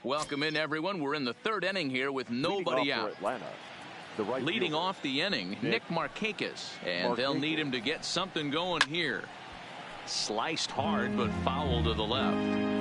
Welcome in, everyone. We're in the third inning here with nobody out. Leading off the inning, Nick Markakis, and they'll need him to get something going here. Sliced hard, but foul to the left.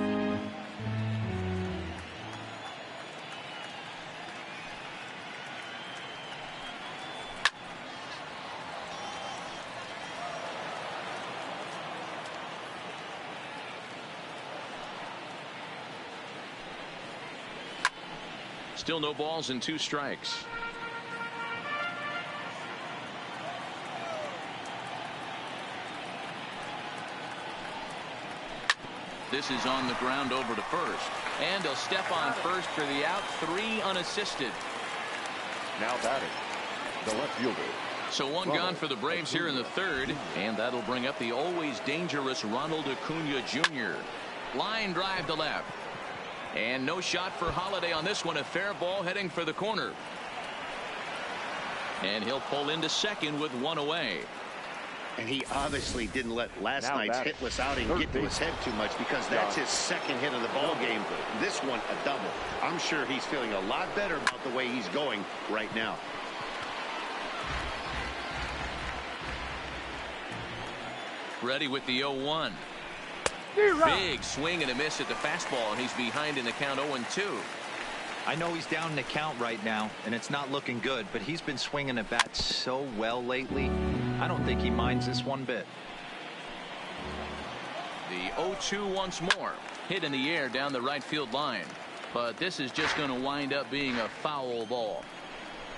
Still no balls and 2 strikes. This is on the ground over to first. And he'll step on first for the out. 3 unassisted. Now batting, the left fielder. So 1 gone for the Braves here in the third. And that'll bring up the always dangerous Ronald Acuna Jr. Line drive to left. And no shot for Holiday on this one. A fair ball heading for the corner. And he'll pull into second with 1 away. And he obviously didn't let last night's hitless outing get to his head too much, because that's his second hit of the ball game. This one a double. I'm sure he's feeling a lot better about the way he's going right now. Ready with the 0-1. Big swing and a miss at the fastball, and he's behind in the count 0-2. I know he's down in the count right now, and it's not looking good, but he's been swinging the bat so well lately. I don't think he minds this one bit. The 0-2 once more. Hit in the air down the right field line. But this is just going to wind up being a foul ball.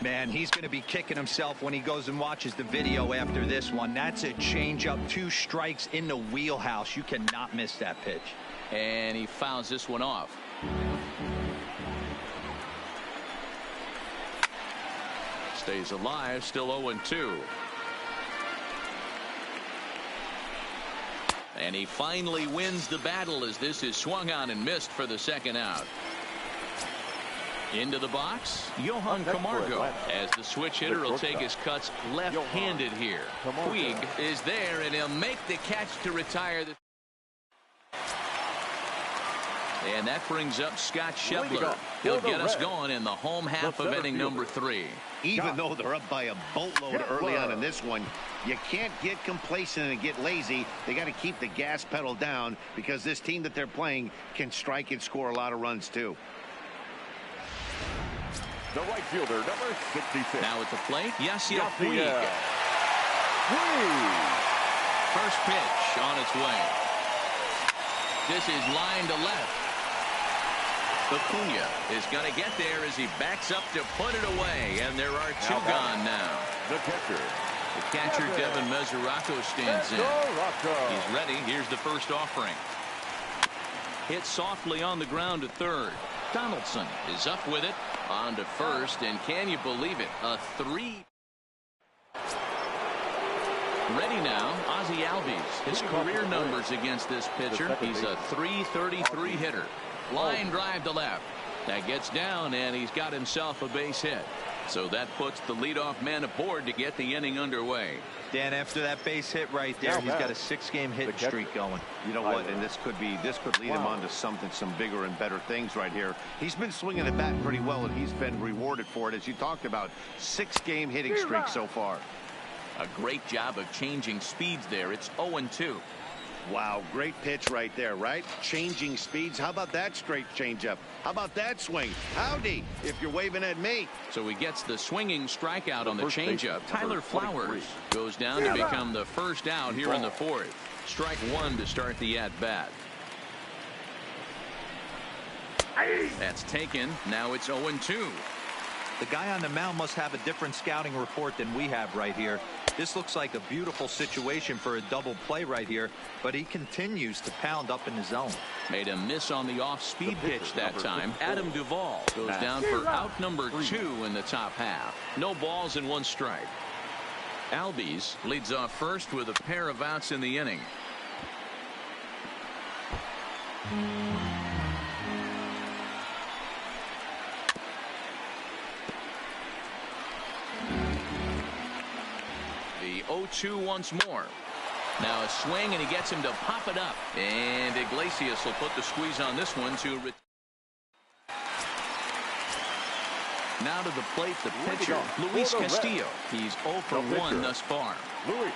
Man, he's going to be kicking himself when he goes and watches the video after this one. That's a changeup, 2 strikes in the wheelhouse. You cannot miss that pitch. And he fouls this one off. Stays alive, still 0-2. And he finally wins the battle as this is swung on and missed for the second out. Into the box, Johan Camargo, as the switch hitter will take his cuts left-handed here. Puig is there, and he'll make the catch to retire. And that brings up Scott Schebler. He'll get us going in the home half of inning number 3. Even though they're up by a boatload early on in this one, you can't get complacent and get lazy. They got to keep the gas pedal down, because this team that they're playing can strike and score a lot of runs too. The right fielder, number 66. Now at the plate, Yasiel Puig. First pitch on its way. This is line to left. Acuna is going to get there as he backs up to put it away, and there are 2 gone now. The catcher. The catcher, Devin Mesoraco, stands in. He's ready. Here's the first offering. Hit softly on the ground to third. Donaldson is up with it on to first, and can you believe it? A 3. Ready now, Ozzie Albies. His career numbers against this pitcher. He's a .333 hitter. Line drive to left. That gets down, and he's got himself a base hit. So that puts the leadoff man aboard to get the inning underway. Dan, after that base hit right there, he's got a 6-game hit streak going. You know what? And this could lead him on to some bigger and better things right here. He's been swinging the bat pretty well, and he's been rewarded for it, as you talked about. 6-game hitting streak so far. A great job of changing speeds there. It's 0-2. Wow, great pitch right there, right? Changing speeds. How about that straight changeup? How about that swing? Howdy, if you're waving at me. So he gets the swinging strikeout on the changeup. Tyler Flowers goes down to become the first out here in the 4th. Strike 1 to start the at-bat. That's taken. Now it's 0-2. The guy on the mound must have a different scouting report than we have right here. This looks like a beautiful situation for a double play right here, but he continues to pound up in the zone. Made a miss on the off-speed pitch that time. Adam Duvall goes down for out number 2 in the top half. No balls and 1 strike. Albies leads off first with a pair of outs in the inning. The 0-2 once more. Now a swing, and he gets him to pop it up. And Iglesias will put the squeeze on this one to Now to the plate, the pitcher, Luis Castillo. He's 0 for 1 thus far. Luis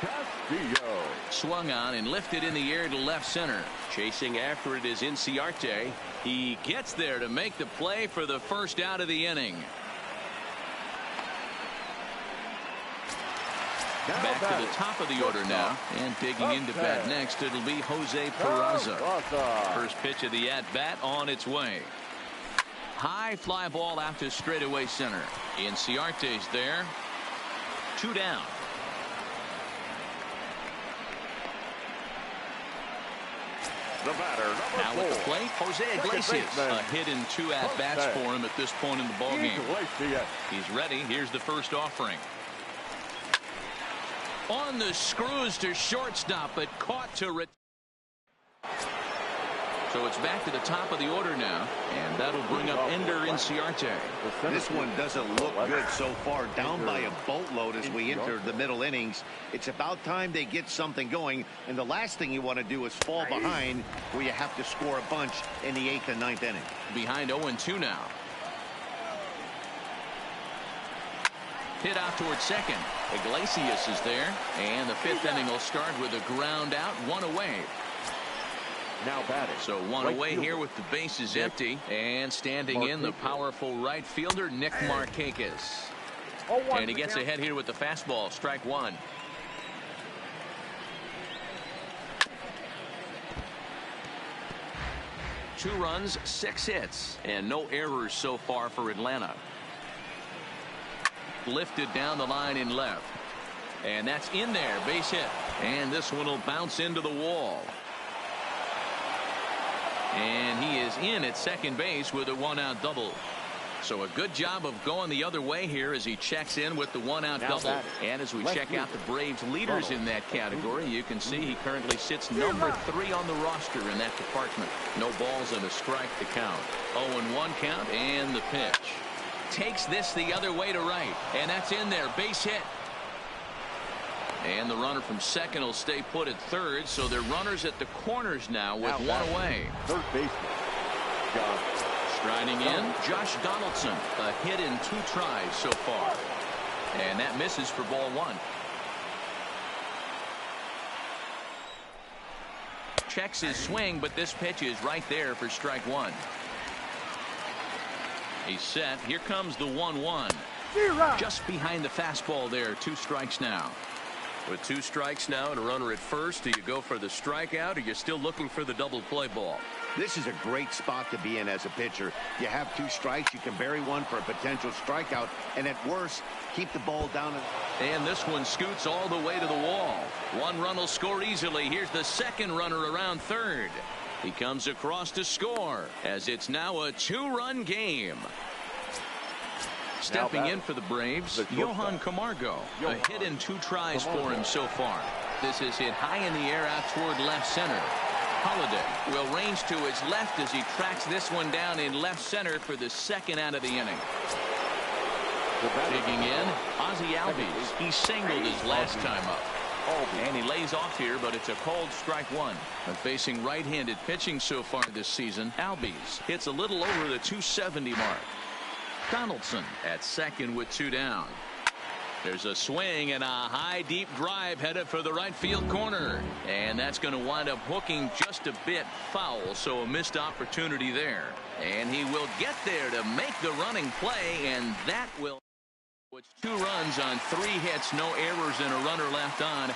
Castillo. Swung on and lifted in the air to left center. Chasing after it is Inciarte. He gets there to make the play for the first out of the inning. Back to the top of the order now, and digging into bat next, it'll be Jose Peraza. First pitch of the at-bat on its way. High fly ball out to straightaway center. Inciarte's there. 2 down. The batter, now number 4. With the plate, Jose Iglesias. A hit in 2 at-bats for him at this point in the ballgame. He's ready. Here's the first offering. On the screws to shortstop, but caught to so it's back to the top of the order now, and that'll bring up Ender Inciarte. This one doesn't look good so far. Down by a boatload as we enter the middle innings. It's about time they get something going, and the last thing you want to do is fall behind where you have to score a bunch in the 8th and 9th inning. Behind 0-2 now. Hit out towards second. Iglesias is there, and the 5th inning will start with a ground out, 1 away. Now batting. So 1 away here with the bases empty, and standing in the powerful right fielder Nick Markakis. And he gets ahead here with the fastball. Strike 1. Two runs, 6 hits, and no errors so far for Atlanta. Lifted down the line in left, and that's in there, base hit, and this one will bounce into the wall, and he is in at second base with a 1-out double. So a good job of going the other way here as he checks in with the 1-out double. And as we check out the Braves leaders in that category, you can see he currently sits number 3 on the roster in that department. No balls and a strike to count. 0-1 count, and the pitch. Takes this the other way to right, and that's in there, base hit. And the runner from second will stay put at third, so they're runners at the corners now with 1 away. Third baseman. Striding in, Josh Donaldson, a hit in 2 tries so far, and that misses for ball 1. Checks his swing, but this pitch is right there for strike 1. He's set. Here comes the 1-1. Just behind the fastball there. 2 strikes now. With 2 strikes now and a runner at first, do you go for the strikeout, or you're still looking for the double play ball? This is a great spot to be in as a pitcher. You have 2 strikes. You can bury one for a potential strikeout, and at worst, keep the ball down. And this one scoots all the way to the wall. 1 run will score easily. Here's the second runner around third. He comes across to score, as it's now a 2-run game. Stepping in for the Braves, Johan Camargo. A hit in 2 tries for him so far. This is hit high in the air out toward left center. Holiday will range to his left as he tracks this one down in left center for the second out of the inning. Digging in, Ozzie Albies. He singled his last time up. And he lays off here, but it's a cold strike 1. And facing right-handed pitching so far this season, Albies hits a little over the 270 mark. Donaldson at second with 2 down. There's a swing and a high deep drive headed for the right field corner, and that's going to wind up hooking just a bit foul, so a missed opportunity there, and he will get there to make the running play, and that will. It's 2 runs on 3 hits, no errors, and a runner left on.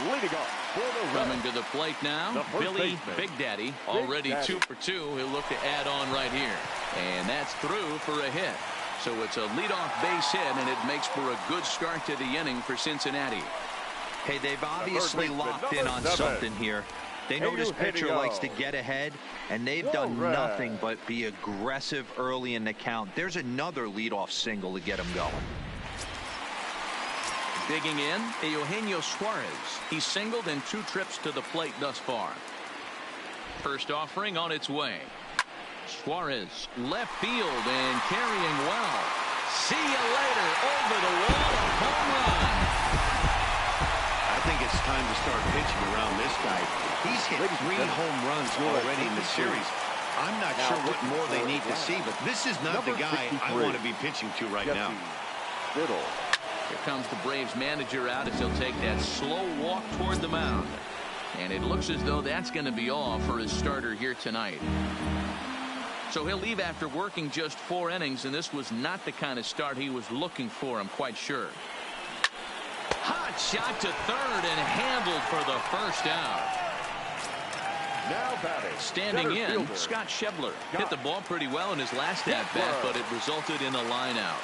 Leading off for the coming to the plate now, Billy Big Daddy, already 2 for 2. He'll look to add on right here, and that's through for a hit. So it's a leadoff base hit, and it makes for a good start to the inning for Cincinnati. Hey, they've obviously locked in on something here. They know this pitcher likes to get ahead, and they've done nothing but be aggressive early in the count. There's another leadoff single to get him going. Digging in, Eugenio Suarez. He's singled in 2 trips to the plate thus far. First offering on its way. Suarez, left field and carrying well. See you later, over the wall, a home run. I think it's time to start pitching around this guy. He's hit 3 home runs already in the series. I'm not sure what more they need to see, but this is not the guy I want to be pitching to right now. Here comes the Braves manager out as he'll take that slow walk toward the mound. And it looks as though that's going to be all for his starter here tonight. So he'll leave after working just 4 innings, and this was not the kind of start he was looking for, I'm quite sure. Hot shot to third and handled for the first out. Now batting. Standing in, Scott Schebler hit the ball pretty well in his last at-bat, but it resulted in a line out.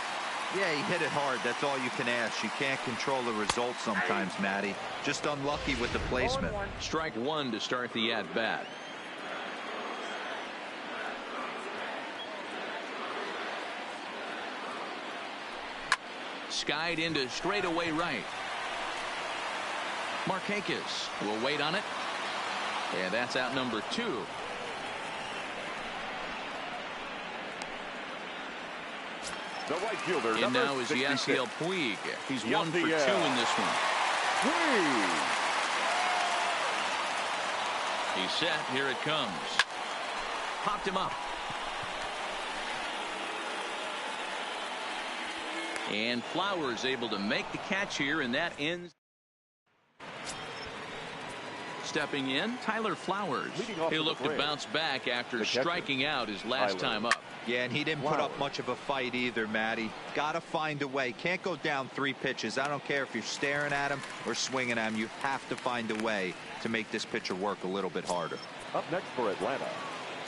Yeah, he hit it hard. That's all you can ask. You can't control the result sometimes, Matty. Just unlucky with the placement. Strike 1 to start the at-bat. Skied into straightaway right. Markakis will wait on it. And that's out number 2. The right fielder, and now is 66. Yasiel Puig. He's 1 for 2 in this one. Puig. He's set. Here it comes. Popped him up. And Flowers able to make the catch here, and that ends. Stepping in, Tyler Flowers. He'll look to bounce back after striking out his last time up. Yeah, and he didn't put up much of a fight either, Matty. Got to find a way. Can't go down 3 pitches. I don't care if you're staring at him or swinging at him. You have to find a way to make this pitcher work a little bit harder. Up next for Atlanta.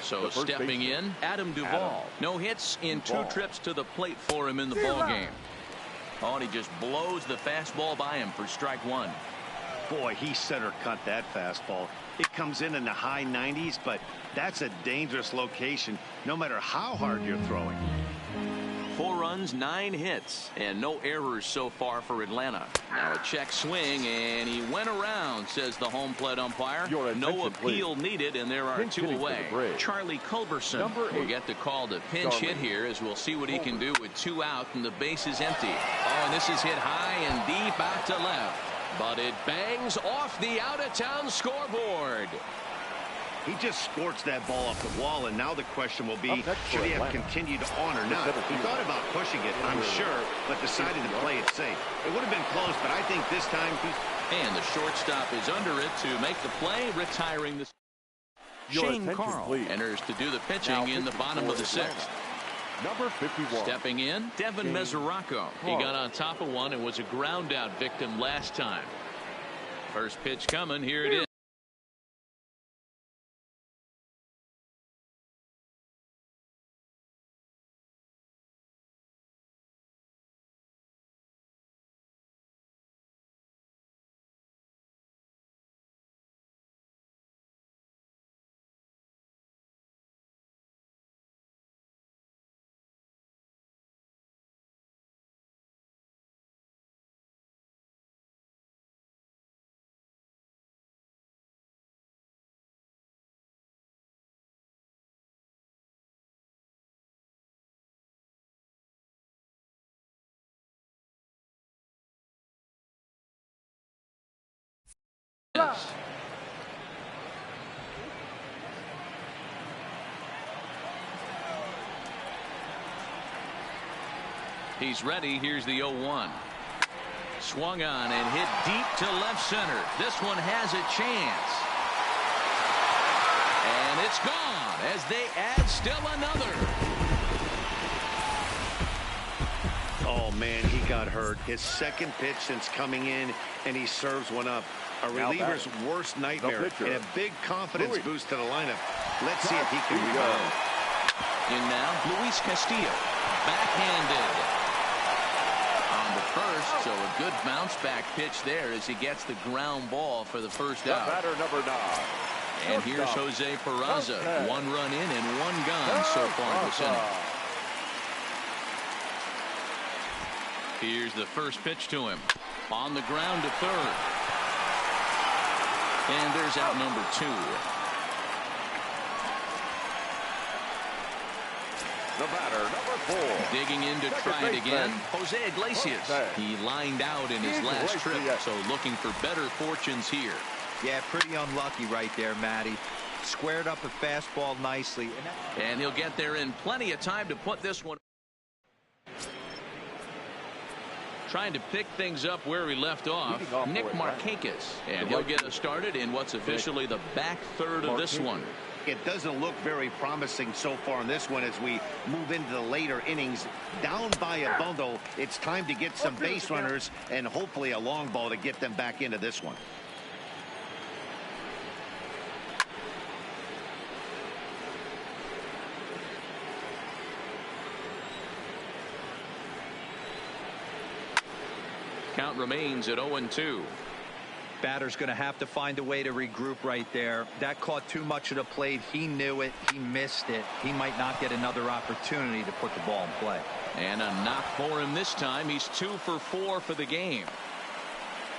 So stepping in, Adam Duvall. No hits in 2 trips to the plate for him in the ball game. Oh, and he just blows the fastball by him for strike 1. Boy, he center cut that fastball. It comes in the high 90s, but that's a dangerous location no matter how hard you're throwing. 4 runs, 9 hits, and no errors so far for Atlanta. Now a check swing, and he went around, says the home plate umpire. No appeal needed, and there are 2 away. Charlie Culberson will get the call to pinch hit here, as we'll see what he can do with 2 out and the base is empty. Oh, and this is hit high and deep out to left. But it bangs off the out-of-town scoreboard. He just scorched that ball off the wall, and now the question will be, should he have continued on or not? He thought about pushing it, I'm sure, but decided to play it safe. It would have been close, but I think this time he's... And the shortstop is under it to make the play, retiring the... Shane Carl enters to do the pitching in the bottom of the 6th. Number 51. Stepping in, Devin Mesoraco. He got on top of one and was a ground out victim last time. First pitch coming. Here it is. He's ready. Here's the 0-1. Swung on and hit deep to left center. This one has a chance. And it's gone as they add still another. Oh, man, he got hurt. His 2nd pitch since coming in, and he serves one up. A reliever's worst nightmare and a big confidence boost to the lineup. Let's see if he can rebound. In now, Luis Castillo. Backhanded. On the first, so a good bounce back pitch there as he gets the ground ball for the first out. Batter number 9. And here's Jose Peraza. 1 run in and 1 gone so far this inning. Here's the first pitch to him. On the ground to third. And there's out number 2. The batter, number 4. Digging in to try it again. Jose Iglesias. He lined out in his last trip, so looking for better fortunes here. Yeah, pretty unlucky right there, Matty. squared up a fastball nicely. And he'll get there in plenty of time to put this one. Trying to pick things up where he left off, Nick Markakis. And he'll get us started in what's officially the back third of this one. It doesn't look very promising so far in this one as we move into the later innings. Down by a bundle, it's time to get some base runners and hopefully a long ball to get them back into this one. Count remains at 0-2. Batter's going to have to find a way to regroup right there. That caught too much of the plate. He knew it. He missed it. He might not get another opportunity to put the ball in play. And a knock for him this time. He's 2 for 4 for the game.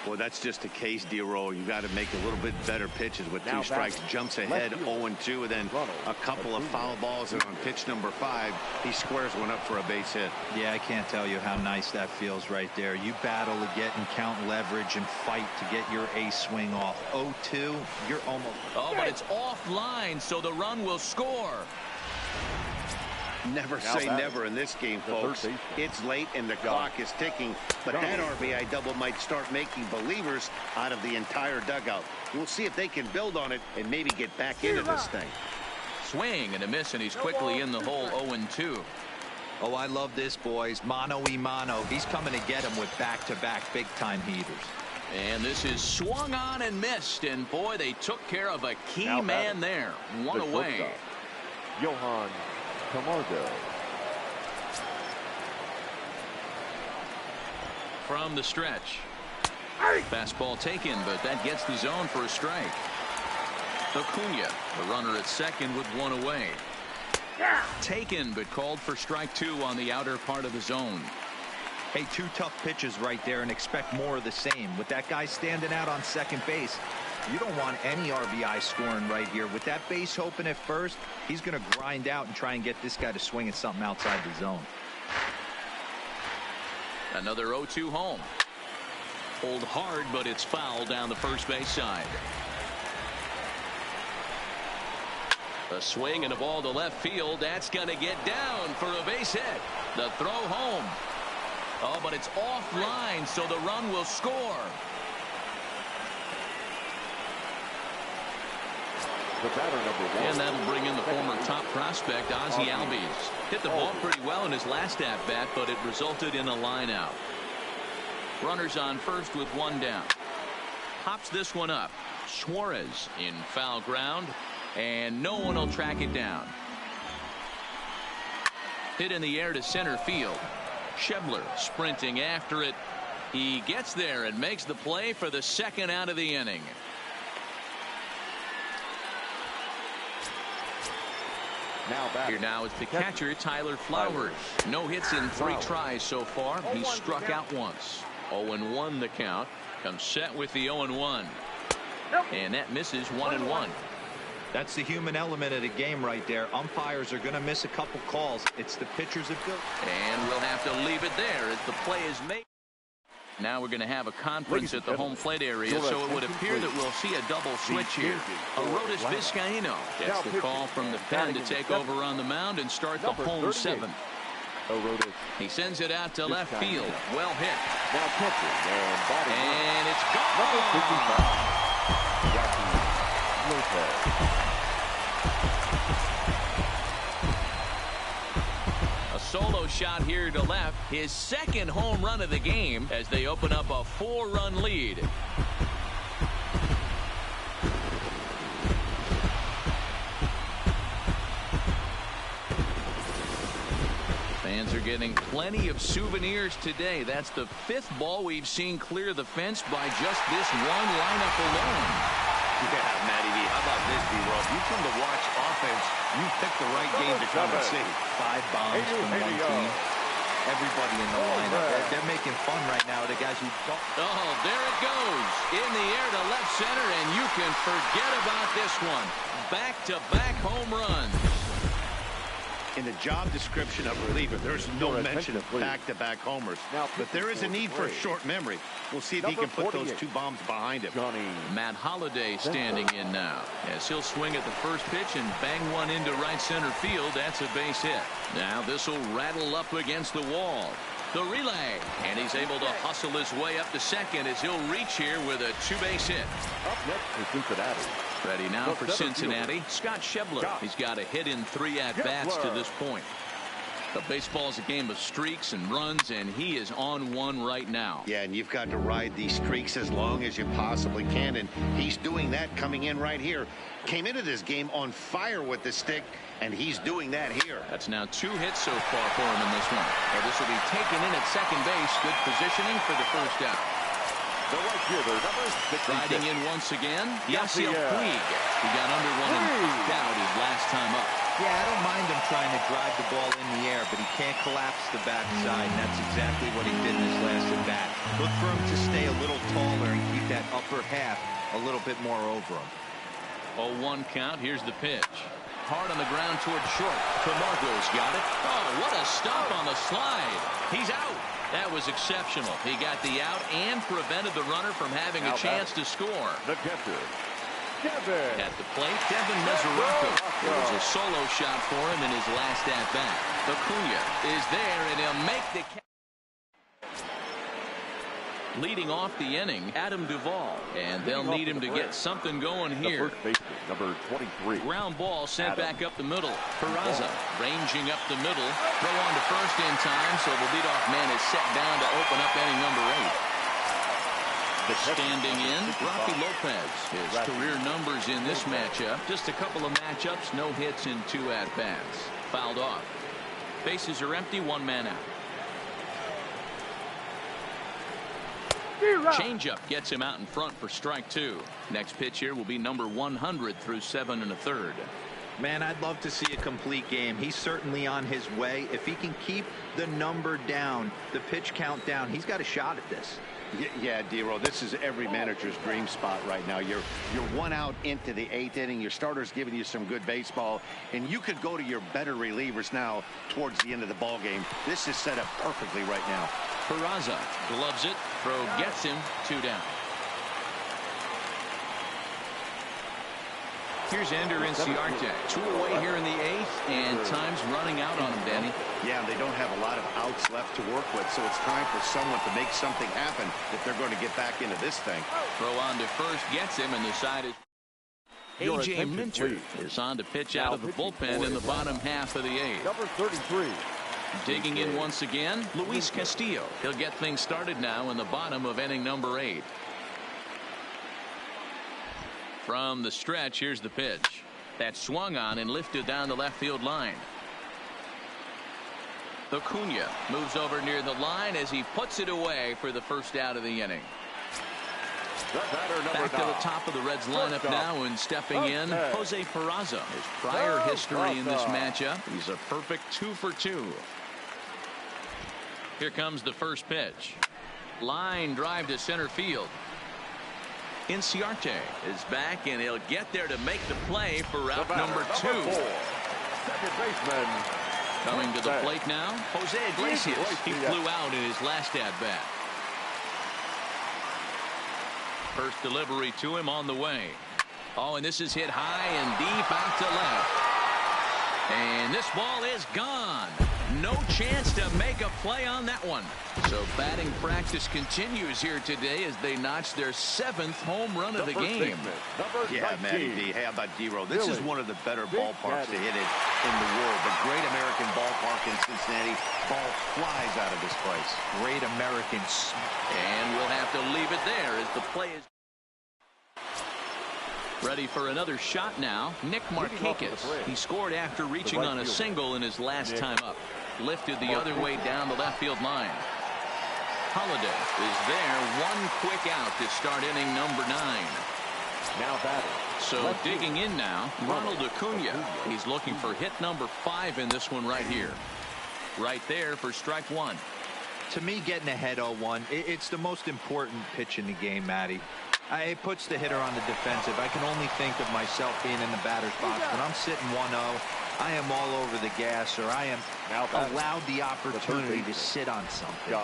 Well, that's just a case, D-Roll. You got to make a little bit better pitches with 2 strikes. Jumps ahead 0-2, and then a couple of foul balls, and on pitch number 5, he squares one up for a base hit. Yeah, I can't tell you how nice that feels right there. You battle to get and count leverage and fight to get your ace swing off. 0-2, you're almost. Oh, but it's offline, so the run will score. Never say never in this game, folks. It's late and the clock is ticking, but that RBI double might start making believers out of the entire dugout. We'll see if they can build on it and maybe get back into this thing. Swing and a miss, and he's quickly in the hole. 0-2. Oh, I love this, boys. Mano-y-mano. He's coming to get him with back-to-back big-time heaters. And this is swung on and missed, and boy, they took care of a key man there. One away. Johan Camargo. From the stretch. Fastball taken, but that gets the zone for a strike. Acuna, the runner at second with 1 away. Taken, but called for strike 2 on the outer part of the zone. Hey, 2 tough pitches right there, and expect more of the same. With that guy standing out on second base, you don't want any RBI scoring right here. With that base open at first, he's going to grind out and try and get this guy to swing at something outside the zone. Another 0-2 home. Pulled hard, but it's foul down the first base side. A swing and a ball to left field. That's going to get down for a base hit. The throw home. Oh, but it's offline, so the run will score. The batter, number 1. And that'll bring in the former top prospect, Ozzie Albies. Hit the ball pretty well in his last at-bat, but it resulted in a line out. Runners on first with 1 down. Pops this one up. Suarez in foul ground, and no one will track it down. Hit in the air to center field. Schebler sprinting after it. He gets there and makes the play for the second out of the inning. Here now is the catcher, Tyler Flowers. No hits in 3 tries so far. He's struck out once. 0-1 the count. Comes set with the 0-1. And that misses 1-1. That's the human element of the game right there. Umpires are going to miss a couple calls. It's the pitcher's ability. And we'll have to leave it there as the play is made. Now we're going to have a conference at the home plate area, so it would appear that we'll see a double switch here. Arodys Vizcaíno gets the call from the pen to take over on the mound and start the home 7th. He sends it out to left field. Well hit. And it's gone. A solo shot here to left. His second home run of the game as they open up a 4-run lead. Fans are getting plenty of souvenirs today. That's the 5th ball we've seen clear the fence by just this one lineup alone. Yeah, Matty V, how about this, D-Roll? You come to watch offense, you pick the right game to come and see. 5 bombs from one team. Everybody in the lineup. They're making fun right now. The guys who don't. Oh, there it goes. In the air to left center, and you can forget about this one. Back-to-back home runs. In the job description of reliever, there's no mention of back-to-back homers. But there is a need for a short memory. We'll see if he can put those 2 bombs behind him. Matt Holliday standing in now, as he'll swing at the first pitch and bang one into right center field. That's a base hit. Now this will rattle up against the wall. The relay, and he's able to hustle his way up to second as he'll reach here with a 2-base hit. Up next is Cincinnati. Ready now for Cincinnati, Scott Schebler. He's got a hit in 3 at-bats to this point. The baseball's a game of streaks and runs, and he is on one right now. Yeah, and you've got to ride these streaks as long as you possibly can, and he's doing that coming in right here. Came into this game on fire with the stick, and he's doing that here. That's now 2 hits so far for him in this one. And this will be taken in at second base. Good positioning for the first out. The right fielder, number 66. Riding in once again, Yasiel Puig. He got under one and knocked out his last time up. Yeah, I don't mind him trying to drive the ball in the air, but he can't collapse the backside, and that's exactly what he did in his last at-bat. Look for him to stay a little taller and keep that upper half a little bit more over him. 0-1 count. Here's the pitch. Hard on the ground toward short. Camargo's got it. Oh, what a stop on the slide. He's out. That was exceptional. He got the out and prevented the runner from having a chance to score. The catcher, Kevin. At the plate, Devin Mesoraco. It was a solo shot for him in his last at-bat. Acuna is there, and he'll make the catch. Leading off the inning, Adam Duvall. And they'll need him to get something going here. The first baseman, number 23. Ground ball sent back up the middle. Peraza ranging up the middle. Throw on to first in time, so the leadoff man is set down to open up inning number 8. Standing in, Rocky Lopez. His career numbers in this matchup. Just a couple of matchups, no hits in 2 at-bats. Fouled off. Bases are empty, 1 man out. Changeup gets him out in front for strike 2. Next pitch here will be number 100 through 7 1/3. Man, I'd love to see a complete game. He's certainly on his way. If he can keep the number down, the pitch count down, he's got a shot at this. Yeah, D-Roll, this is every manager's dream spot right now. You're 1 out into the 8th inning. Your starter's giving you some good baseball, and you could go to your better relievers now towards the end of the ball game. This is set up perfectly right now. Peraza gloves it. Throw gets him. 2 down. Here's Ender Inciarte. 2 away here in the 8th, and time's running out on him, Danny. Yeah, they don't have a lot of outs left to work with, so it's time for someone to make something happen if they're going to get back into this thing. Throw on to first gets him, and the side is... A.J. Minter is on to pitch out of the bullpen in the bottom half of the 8th. Number 33. Digging in once again, Luis Castillo. He'll get things started now in the bottom of inning number 8. From the stretch, here's the pitch. That swung on and lifted down the left field line. Acuna moves over near the line as he puts it away for the first out of the inning. Back to the top of the Reds lineup now, and stepping in, Jose Peraza. His prior history in this matchup, he's a perfect 2 for 2. Here comes the first pitch. Line drive to center field. Inciarte is back, and he'll get there to make the play for route number 2. Second baseman. Coming to the plate now, Jose Iglesias. He flew out in his last at-bat. First delivery to him on the way. Oh, and this is hit high and deep out to left. And this ball is gone. No chance to make a play on that one. So batting practice continues here today as they notch their 7th home run of the game. Yeah, Matty D. How about D-Roll? This is one of the better ballparks to hit it in the world. The Great American Ballpark in Cincinnati. Ball flies out of this place. Great American. And we'll have to leave it there as the play is ready for another shot now. Nick Markakis. He scored after reaching on a single in his last time up. Lifted the other way down the left field line. Holliday is there. 1 quick out to start inning number 9. Now batting. So digging in now, Ronald Acuna. He's looking for hit number 5 in this one right here. Right there for strike 1. To me, getting ahead 0-1, it's the most important pitch in the game, Matty. It puts the hitter on the defensive. I can only think of myself being in the batter's box. When I'm sitting 1-0, I am all over the gas, or I am allowed the opportunity to sit on something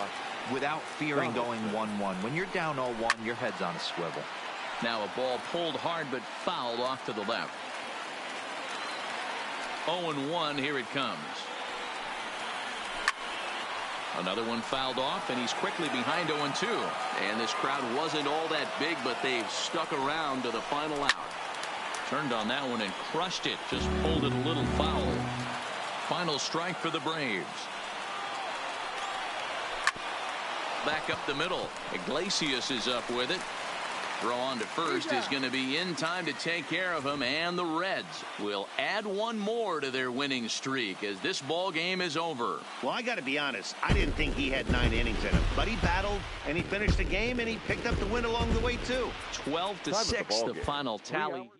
without fearing going 1-1. When you're down 0-1, your head's on a swivel. Now a ball pulled hard but fouled off to the left. 0-1, here it comes. Another one fouled off, and he's quickly behind 0-2. And this crowd wasn't all that big, but they've stuck around to the final out. Turned on that one and crushed it. Just pulled it a little foul. Final strike for the Braves. Back up the middle. Iglesias is up with it. Throw on to first is going to be in time to take care of him, and the Reds will add one more to their winning streak as this ball game is over. Well, I got to be honest, I didn't think he had 9 innings in him, but he battled and he finished the game and he picked up the win along the way too. 12-6 the final tally.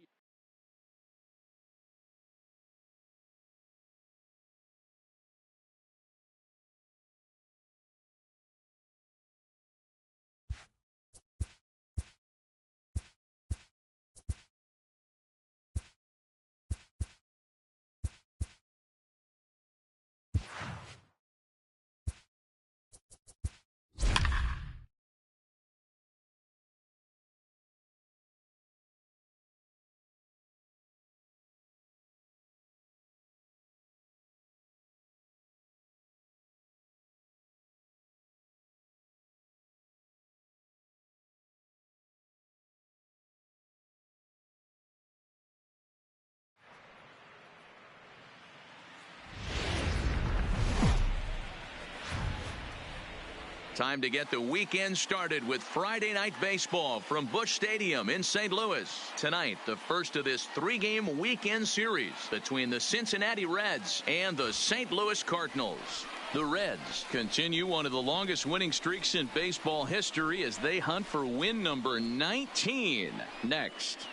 Time to get the weekend started with Friday Night Baseball from Busch Stadium in St. Louis. Tonight, the first of this 3-game weekend series between the Cincinnati Reds and the St. Louis Cardinals. The Reds continue one of the longest winning streaks in baseball history as they hunt for win number 19 next.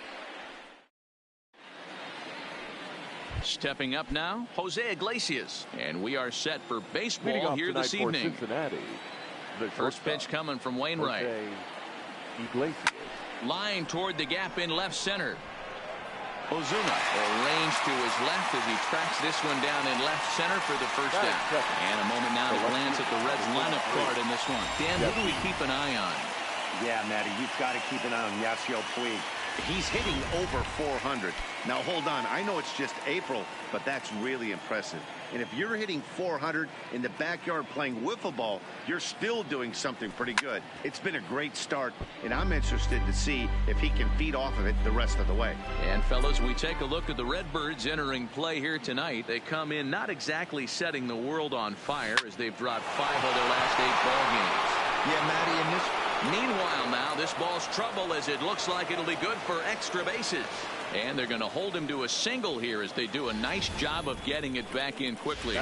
Stepping up now, Jose Iglesias. And we are set for baseball here this evening. First pitch coming from Wainwright. Line toward the gap in left center. Ozuna arranged to his left as he tracks this one down in left center for the first out. And a moment now to glance at the Reds lineup card in this one. Dan, who do we keep an eye on? Yeah, Matty, you've got to keep an eye on Yasiel Puig. He's hitting over 400. Now, hold on. I know it's just April, but that's really impressive. And if you're hitting 400 in the backyard playing wiffle ball, you're still doing something pretty good. It's been a great start, and I'm interested to see if he can feed off of it the rest of the way. And, fellas, we take a look at the Redbirds entering play here tonight. They come in not exactly setting the world on fire as they've dropped 5 of their last 8 ball games. Yeah, Matty, in this... Meanwhile, now, this ball's trouble as it looks like it'll be good for extra bases. And they're going to hold him to a single here as they do a nice job of getting it back in quickly.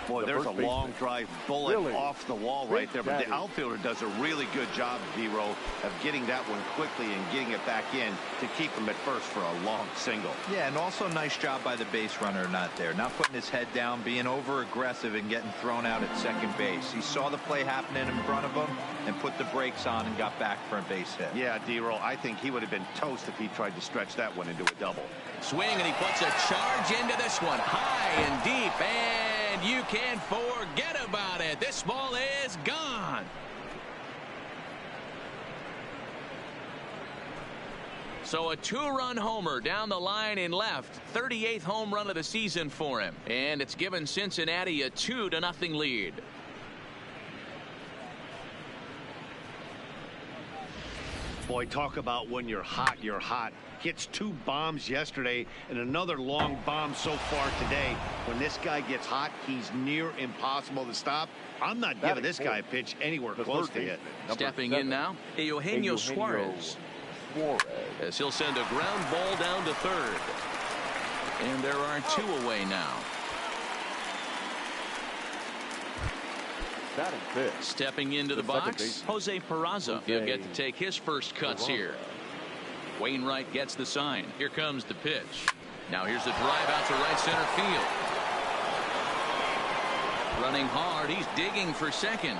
Boy, there's a long drive bullet off the wall right there. But the outfielder does a really good job, D-Row, of getting that one quickly and getting it back in to keep him at first for a long single. Yeah, and also nice job by the base runner not there. Not putting his head down, being over-aggressive and getting thrown out at second base. He saw the play happening in front of him and put the brakes on and got back for a base hit. Yeah, D-Row, I think he would have been toast if he tried to stretch that one into a double. Swing, and he puts a charge into this one. High and deep, and you can't forget about it. This ball is gone. So a 2-run homer down the line in left. 38th home run of the season for him. And it's given Cincinnati a 2-0 lead. Boy, talk about when you're hot, you're hot. Hits 2 bombs yesterday and another long bomb so far today. When this guy gets hot, he's near impossible to stop. I'm not giving this guy a pitch anywhere close to it. Stepping in now, Eugenio Suarez. As he'll send a ground ball down to third. And there are 2 away now. Stepping into the box, Jose Peraza. He'll get to take his first cuts here. Wainwright gets the sign. Here comes the pitch. Now here's the drive out to right center field. Running hard. He's digging for second.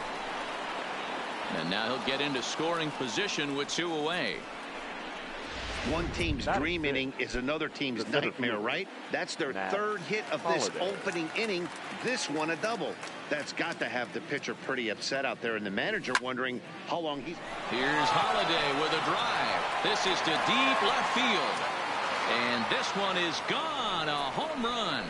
And now he'll get into scoring position with 2 away. One team's dream inning is another team's nightmare, right? That's their third hit of this opening inning. This one a double. That's got to have the pitcher pretty upset out there, and the manager wondering how long he's... Here's Holiday with a drive. This is to deep left field. And this one is gone. A home run.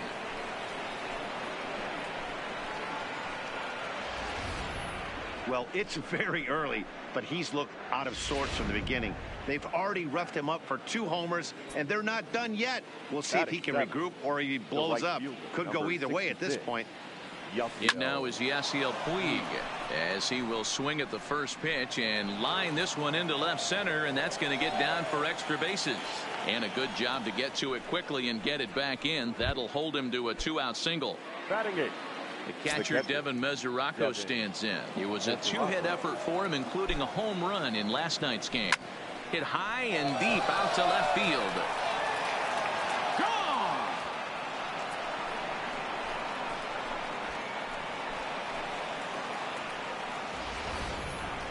Well, it's very early, but he's looked out of sorts from the beginning. They've already roughed him up for 2 homers, and they're not done yet. We'll see if he can regroup or he blows up. Could go either way at this point. It now is Yasiel Puig as he will swing at the first pitch and line this one into left center, and that's going to get down for extra bases. And a good job to get to it quickly and get it back in. That'll hold him to a 2-out single. Batting it. The catcher, Devin Mesoraco, stands in. It was a 2-hit effort for him, including a home run in last night's game. Hit high and deep out to left field. Gone!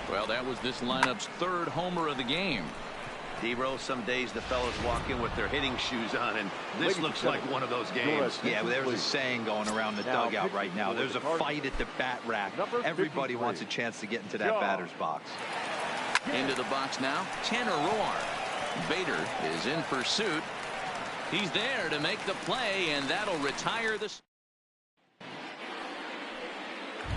Well, that was this lineup's 3rd homer of the game. D-Rose, some days the fellas walk in with their hitting shoes on, and this looks like one of those games. Yeah, well, there's a saying going around the dugout right now. There's a fight at the bat rack. Everybody wants a chance to get into that batter's box. Into the box now, Tanner Roar. Bader is in pursuit. He's there to make the play, and that'll retire the...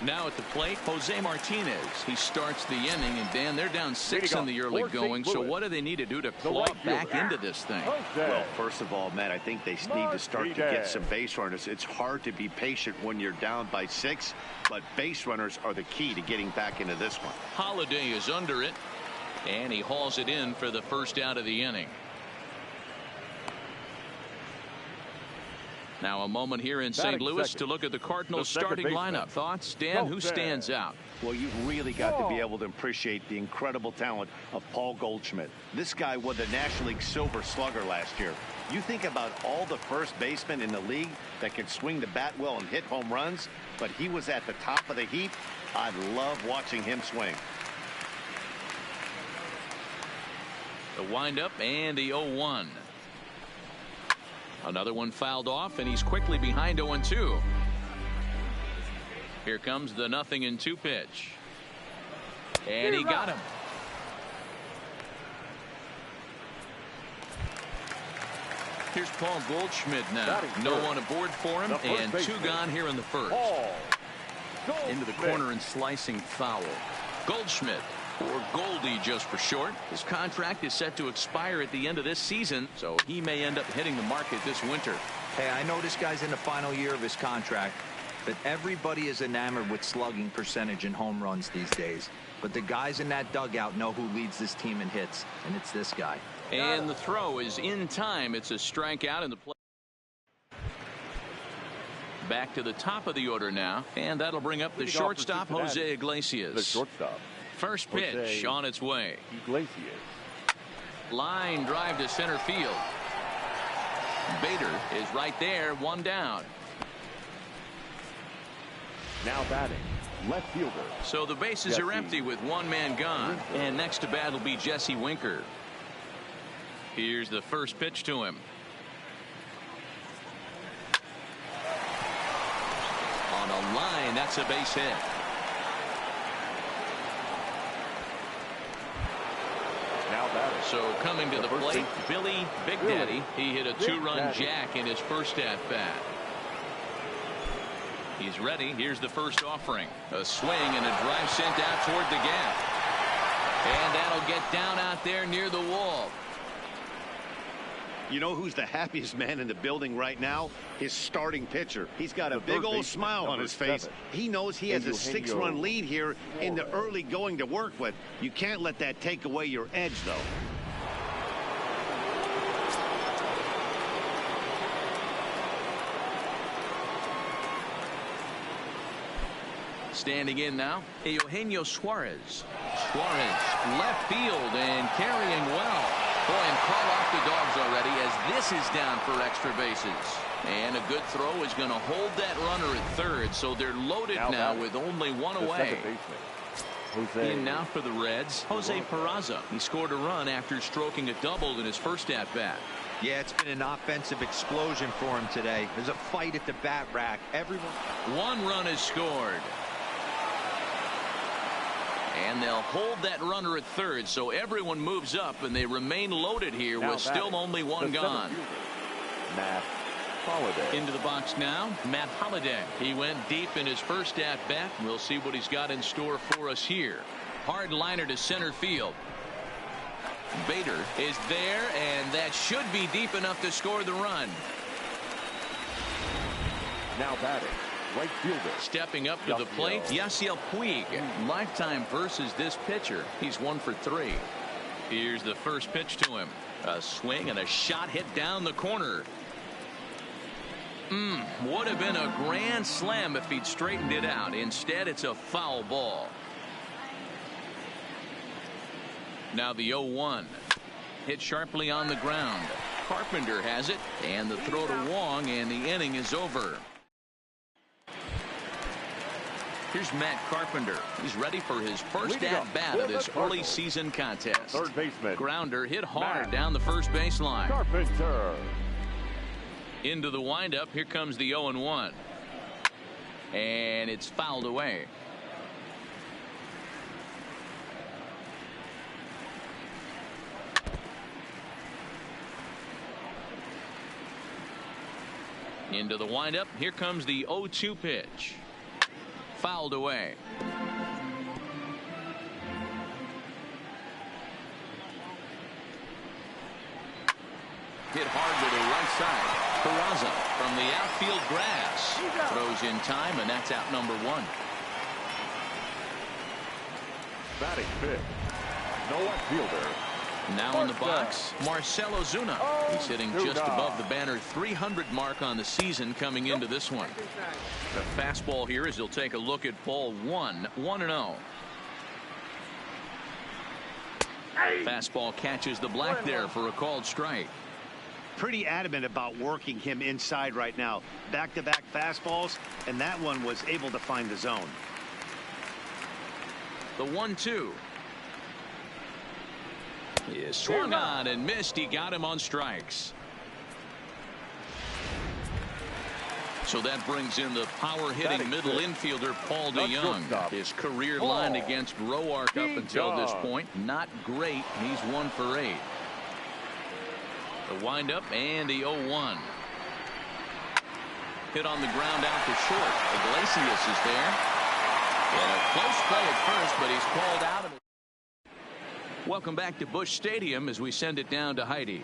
Now at the plate, Jose Martinez. He starts the inning, and Dan, they're down 6 in the early going, so what do they need to do to claw back into this thing? Well, first of all, Matt, I think they need to start to get some base runners. It's hard to be patient when you're down by 6, but base runners are the key to getting back into this one. Holiday is under it, and he hauls it in for the first out of the inning. Now a moment here in St. Louis to look at the Cardinals starting lineup. Thoughts, Dan? Who stands out? Well, you've really got to be able to appreciate the incredible talent of Paul Goldschmidt. This guy won the National League Silver Slugger last year. You think about all the first basemen in the league that can swing the bat well and hit home runs, but he was at the top of the heap. I love watching him swing. The windup and the 0-1. Another one fouled off, and he's quickly behind 0-2. Here comes the 0-2 pitch. And he got him. Here's Paul Goldschmidt now. No one aboard for him, and 2 gone here in the first. Into the corner and slicing foul. Goldschmidt, or Goldie just for short. His contract is set to expire at the end of this season, so he may end up hitting the market this winter. Hey, I know this guy's in the final year of his contract, but everybody is enamored with slugging percentage and home runs these days. But the guys in that dugout know who leads this team in hits, and it's this guy. And the throw is in time. It's a strikeout in the play. Back to the top of the order now, and that'll bring up the shortstop, Jose Iglesias. The shortstop. First pitch on its way. Iglesias. Line drive to center field. Bader is right there, 1 down. Now batting, left fielder. So the bases are empty with 1 man gone, and next to bat will be Jesse Winker. Here's the first pitch to him. On a line, that's a base hit. So coming to the plate, Billy Big Daddy. He hit a 2-run jack in his first at-bat. He's ready. Here's the first offering. A swing and a drive sent out toward the gap. And that'll get down out there near the wall. You know who's the happiest man in the building right now? His starting pitcher. He's got a big old smile on his face. He knows he has a 6-run lead here in the early going to work with. You can't let that take away your edge, though. Standing in now, Eugenio Suarez. Suarez left field and carrying well. Boy, and call off the dogs already as this is down for extra bases. And a good throw is going to hold that runner at third, so they're loaded now with only 1 away. In now for the Reds, Jose Peraza. He scored a run after stroking a double in his first at-bat. Yeah, it's been an offensive explosion for him today. There's a fight at the bat rack. Everyone. One run is scored. And they'll hold that runner at third, so everyone moves up, and they remain loaded here with still only one gone. Matt Holliday. Into the box now, Matt Holliday. He went deep in his first at-bat. We'll see what he's got in store for us here. Hard liner to center field. Bader is there, and that should be deep enough to score the run. Now batting, right fielder. Stepping up to the plate, Yasiel Puig. Lifetime versus this pitcher. He's 1 for 3. Here's the first pitch to him. A swing and a shot hit down the corner. Would have been a grand slam if he'd straightened it out. Instead, it's a foul ball. Now the 0-1. Hit sharply on the ground. Carpenter has it, and the throw to Wong, and the inning is over. Here's Matt Carpenter. He's ready for his first at-bat of this early season contest. Third baseman. Grounder hit hard down the first baseline. Carpenter. Into the windup. Here comes the 0-1. And it's fouled away. Into the windup. Here comes the 0-2 pitch. Fouled away. Hit hard to the right side. Peraza from the outfield grass. Throws in time, and that's out number 1. Batting fifth. No left fielder. Now in the box, Marcell Ozuna. He's hitting just above the banner 300 mark on the season coming into this one. The fastball here as he'll take a look at ball 1. 1-0. Fastball catches the black there for a called strike. Pretty adamant about working him inside right now. Back-to-back fastballs, and that one was able to find the zone. The 1-2. He swung on and missed. He got him on strikes. So that brings in the power-hitting middle infielder Paul DeYoung. His career line against Roark up until this point, not great. He's 1 for 8. The windup and the 0-1. Hit on the ground out to short. Iglesias is there. And a close play at first, but he's called out of it. Welcome back to Busch Stadium as we send it down to Heidi.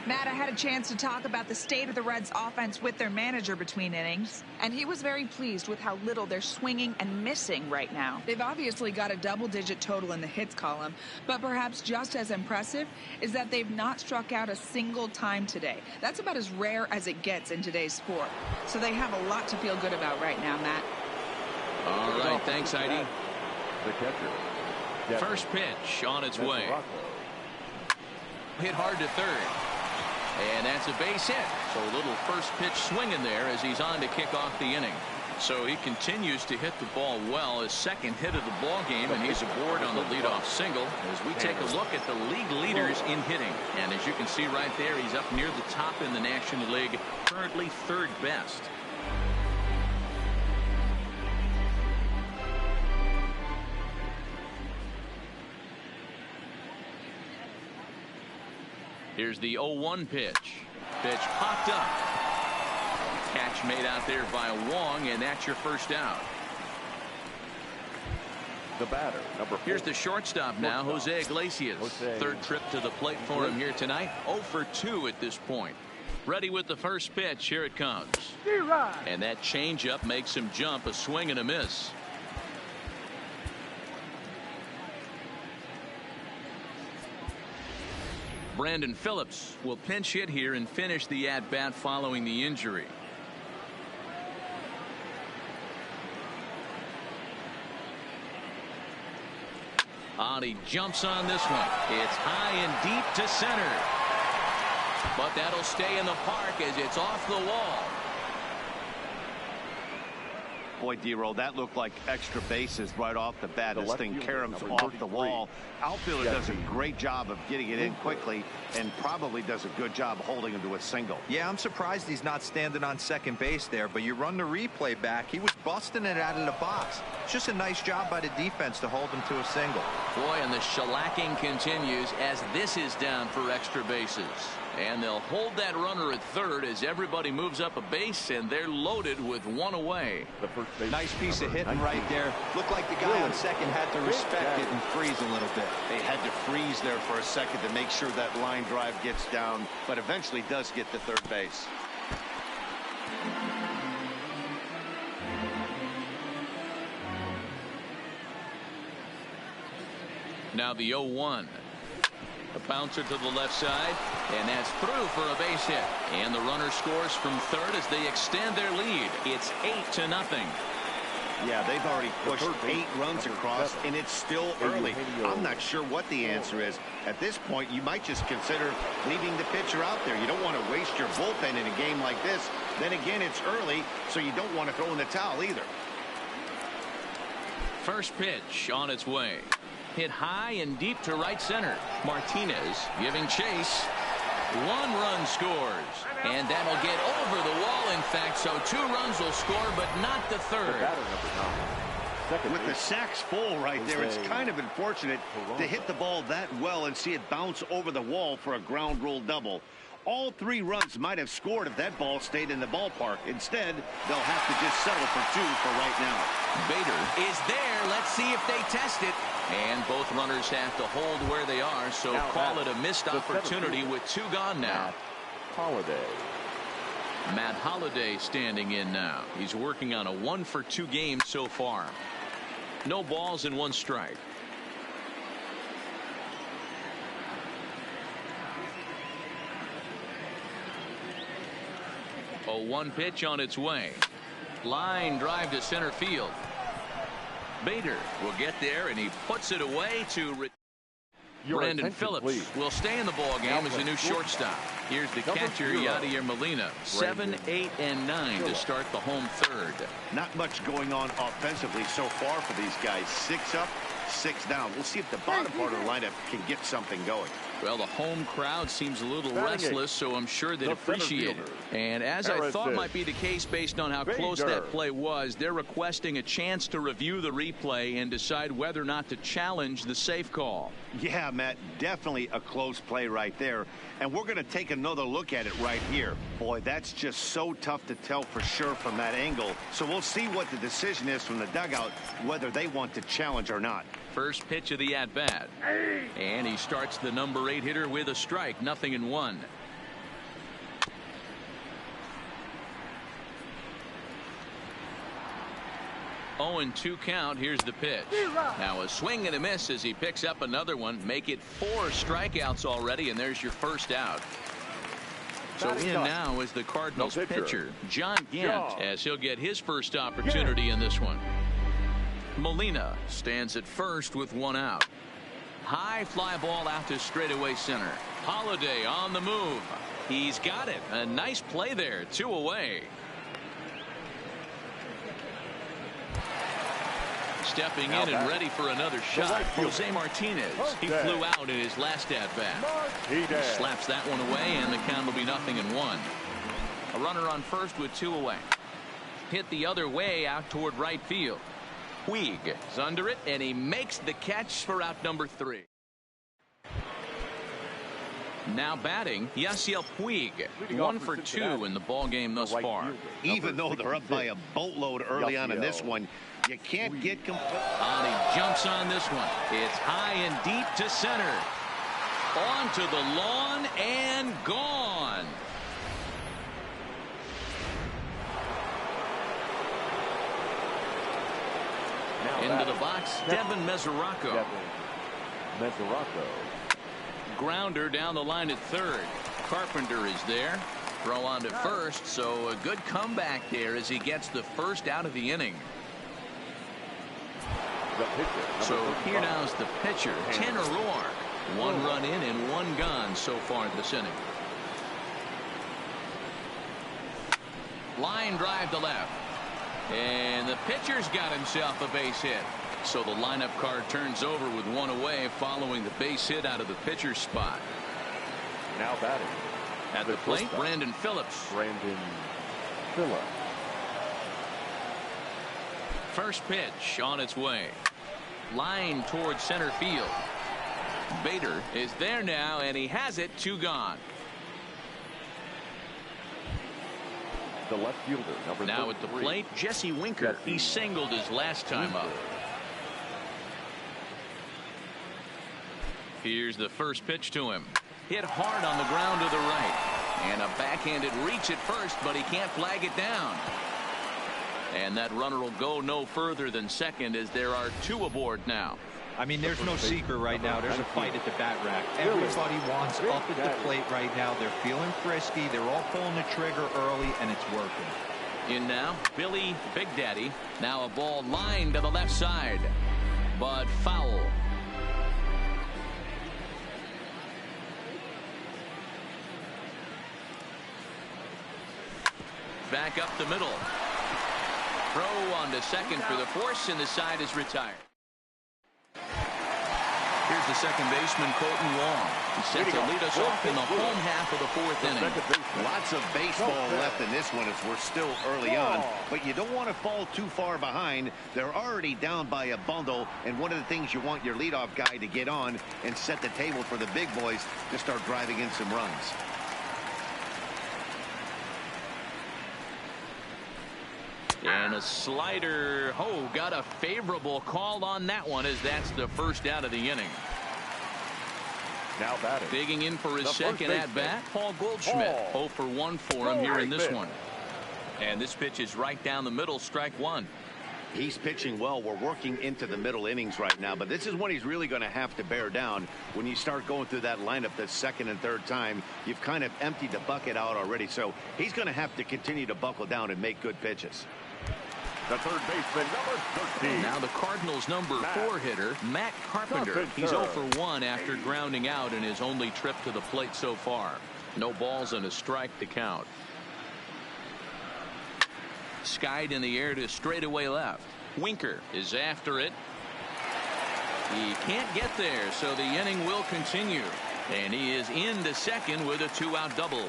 Matt, I had a chance to talk about the state of the Reds offense with their manager between innings, and he was very pleased with how little they're swinging and missing right now. They've obviously got a double-digit total in the hits column, but perhaps just as impressive is that they've not struck out a single time today. That's about as rare as it gets in today's sport. So they have a lot to feel good about right now, Matt. All right, thanks, Heidi. The catcher. First pitch on its way. Hit hard to third. And that's a base hit. So a little first pitch swinging there as he's on to kick off the inning. So he continues to hit the ball well. His second hit of the ball game, and he's aboard on the leadoff single as we take a look at the league leaders in hitting. And as you can see right there, he's up near the top in the National League, currently third best. Here's the 0-1 pitch. Pitch popped up. Catch made out there by Wong, and that's your first out. The batter, number 4. Here's the shortstop now, Jose Iglesias. Third trip to the plate for him here tonight. 0 for 2 at this point. Ready with the first pitch. Here it comes. And that changeup makes him jump. A swing and a miss. Brandon Phillips will pinch hit here and finish the at-bat following the injury. He jumps on this one. It's high and deep to center. But that'll stay in the park as it's off the wall. Boy, D-Roll, that looked like extra bases right off the bat. This thing caroms off the wall. Outfielder does a great job of getting it in quickly and probably does a good job holding him to a single. Yeah, I'm surprised he's not standing on second base there, but you run the replay back. He was busting it out of the box. It's just a nice job by the defense to hold him to a single. Boy, and the shellacking continues as this is down for extra bases. And they'll hold that runner at third as everybody moves up a base, and they're loaded with one away. Nice piece of hitting right there. Looked like the guy on second had to respect it and freeze a little bit. They had to freeze there for a second to make sure that line drive gets down, but eventually does get to third base. Now the 0-1. A bouncer to the left side, and that's through for a base hit. And the runner scores from third as they extend their lead. It's 8-0. Yeah, they've already pushed 8 runs across, and it's still early. I'm not sure what the answer is. At this point, you might just consider leaving the pitcher out there. You don't want to waste your bullpen in a game like this. Then again, it's early, so you don't want to throw in the towel either. First pitch on its way. Hit high and deep to right center. Martinez giving chase. 1 run scores. And that'll get over the wall, in fact, so 2 runs will score, but not the third. With the sacks full right there, it's kind of unfortunate to hit the ball that well and see it bounce over the wall for a ground rule double. All 3 runs might have scored if that ball stayed in the ballpark. Instead, they'll have to just settle for 2 for right now. Bader is there. Let's see if they test it. And both runners have to hold where they are, so call it a missed opportunity with 2 gone now. Matt Holliday standing in now. He's working on a 1-for-2 game so far. No balls and 1 strike. A 1 pitch on its way. Line drive to center field. Bader will get there, and he puts it away to Brandon Phillips will stay in the ball game as a new shortstop. Here's the catcher, Yadier Molina. 7, 8, and 9 to start the home third. Not much going on offensively so far for these guys. 6 up, 6 down. We'll see if the bottom part of the lineup can get something going. Well, the home crowd seems a little restless, so I'm sure they'd appreciate it. And as I thought might be the case based on how close that play was, they're requesting a chance to review the replay and decide whether or not to challenge the safe call. Yeah, Matt, definitely a close play right there. And we're going to take another look at it right here. Boy, that's just so tough to tell for sure from that angle. So we'll see what the decision is from the dugout, whether they want to challenge or not. First pitch of the at-bat. And he starts the number 8 hitter with a strike. 0-1. Oh, and 2 count. Here's the pitch. Now a swing and a miss as he picks up another one. Make it 4 strikeouts already, and there's your first out. So in now is the Cardinals pitcher, John Gant, as he'll get his first opportunity in this one. Molina stands at first with 1 out. High fly ball out to straightaway center. Holliday on the move. He's got it. A nice play there. 2 away. Stepping in and ready for another shot, Jose Martinez. He flew out in his last at-bat. He slaps that one away, and the count will be 0-1. A runner on first with 2 away. Hit the other way out toward right field. Puig is under it, and he makes the catch for out number 3. Now batting, Yasiel Puig, 1 for 2 in the ball game thus far. Even though they're up by a boatload early on in this one, you can't get complete. He jumps on this one. It's high and deep to center. Onto the lawn and gone. Into the box, Devin Mesoraco. Grounder down the line at third. Carpenter is there. Throw on to first, so a good comeback there as he gets the first out of the inning. So here now is the pitcher, Tanner Roark. 1 run in and 1 gone so far this inning. Line drive to left. And the pitcher's got himself a base hit. So the lineup card turns over with one away following the base hit out of the pitcher's spot. Now batting. At the plate, Brandon Phillips. Brandon Phillips. First pitch on its way. Line towards center field. Bader is there now, and he has it. 2 gone. The left fielder, number now at the plate, Jesse Winker. He singled his last time up. Here's the first pitch to him. Hit hard on the ground to the right. And a backhanded reach at first, but he can't flag it down. And that runner will go no further than second as there are 2 aboard now. I mean, there's no secret right now. There's a fight at the bat rack. Everybody wants up at the plate right now. They're feeling frisky. They're all pulling the trigger early, and it's working. In now, Billy Big Daddy. Now a ball lined to the left side, but foul. Back up the middle. Throw on to second for the force, and the side is retired. Here's the second baseman, Colton Wong. He's set to lead us off in the home half of the 4th inning. Lots of baseball left in this one as we're still early on, but you don't want to fall too far behind. They're already down by a bundle, and one of the things you want your leadoff guy to get on and set the table for the big boys to start driving in some runs. And a slider. Oh, got a favorable call on that one as that's the first out of the inning. Now batting. Digging in for his second at bat, Paul Goldschmidt. 0 for 1 for him here in this one. And this pitch is right down the middle, strike 1. He's pitching well. We're working into the middle innings right now, but this is when he's really going to have to bear down. When you start going through that lineup the second and third time, you've kind of emptied the bucket out already. So he's going to have to continue to buckle down and make good pitches. The third baseman, number 13. Now the Cardinals' number 4 hitter, Matt Carpenter. He's 0 for 1 after grounding out in his only trip to the plate so far. No balls and a strike to count. Skied in the air to straightaway left. Winker is after it. He can't get there, so the inning will continue. And he is into second with a 2-out double.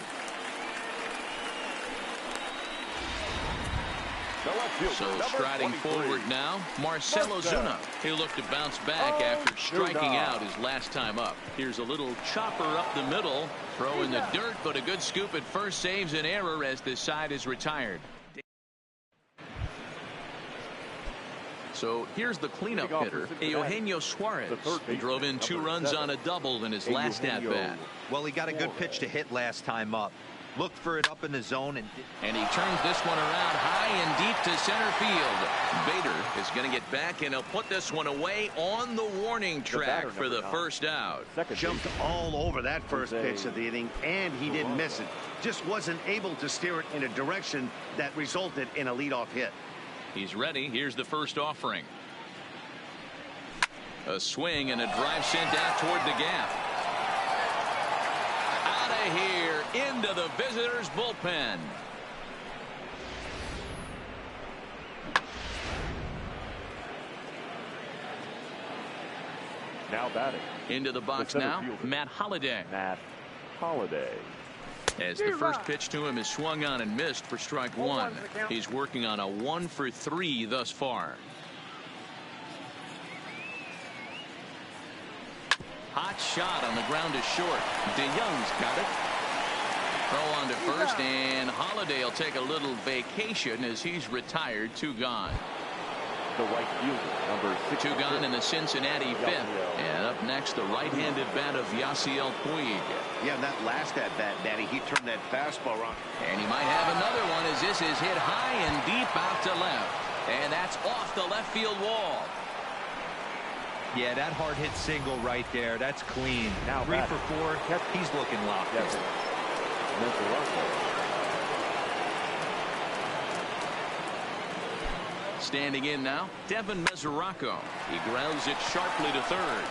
So striding forward now, Marcell Ozuna. He'll look to bounce back after striking out his last time up. Here's a little chopper up the middle. Throw in the dirt, but a good scoop at first saves an error as this side is retired. So here's the cleanup hitter, Eugenio Suarez. He drove in 2 runs on a double in his last at-bat. Well, he got a good pitch to hit last time up. Looked for it up in the zone, and he turns this one around high and deep to center field. Bader is going to get back, and he'll put this one away on the warning track for the first out. Jumped all over that first pitch of the inning, and he didn't miss it. Just wasn't able to steer it in a direction that resulted in a leadoff hit. He's ready. Here's the first offering. A swing and a drive sent out toward the gap. Out of here into the visitors' bullpen. Now batting. Into the box now, Matt Holliday. Matt Holliday. As the first pitch to him is swung on and missed for strike 1. He's working on a 1 for 3 thus far. Hot shot on the ground is short. DeYoung's got it. Throw on to first, and Holliday will take a little vacation as he's retired. 2 gone. The right fielder, number 6. 2 gone in the Cincinnati 5th. And up next, the right-handed bat of Yasiel Puig. Yeah, and that last at-bat, Daddy, he turned that fastball around. And he might have another one as this is hit high and deep out to left. And that's off the left field wall. Yeah, that hard hit single right there. That's clean. Now 3 for 4. He's looking locked in. Standing in now, Devin Mesoraco. He grounds it sharply to third.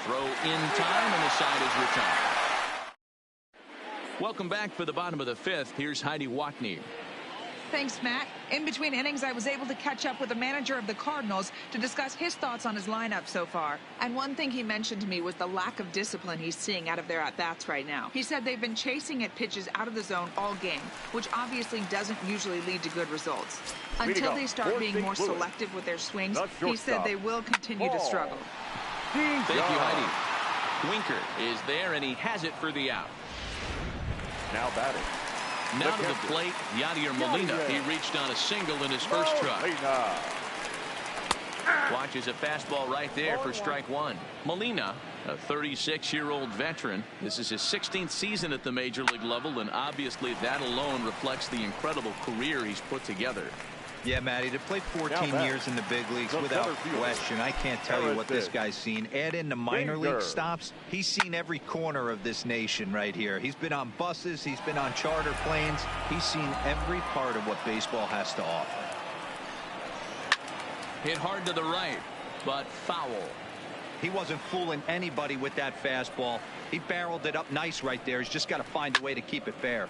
Throw in time, and the side is retired. Welcome back for the bottom of the 5th. Here's Heidi Watney. Thanks, Matt. In between innings, I was able to catch up with the manager of the Cardinals to discuss his thoughts on his lineup so far. And one thing he mentioned to me was the lack of discipline he's seeing out of their at-bats right now. He said they've been chasing at pitches out of the zone all game, which obviously doesn't usually lead to good results. Until they start being more selective with their swings, he said they will continue to struggle. Thank you, Heidi. Winker is there, and he has it for the out. Now batting. Now to the plate, Yadier Molina. He reached on a single in his first try. Watches a fastball right there for strike one. Molina, a 36-year-old veteran. This is his 16th season at the major league level, and obviously that alone reflects the incredible career he's put together. Yeah, Matty, to play 14 years in the big leagues, without question, I can't tell you what this guy's seen. Add in the minor league stops, he's seen every corner of this nation right here. He's been on buses, he's been on charter planes, he's seen every part of what baseball has to offer. Hit hard to the right, but foul. He wasn't fooling anybody with that fastball. He barreled it up nice right there. He's just got to find a way to keep it fair.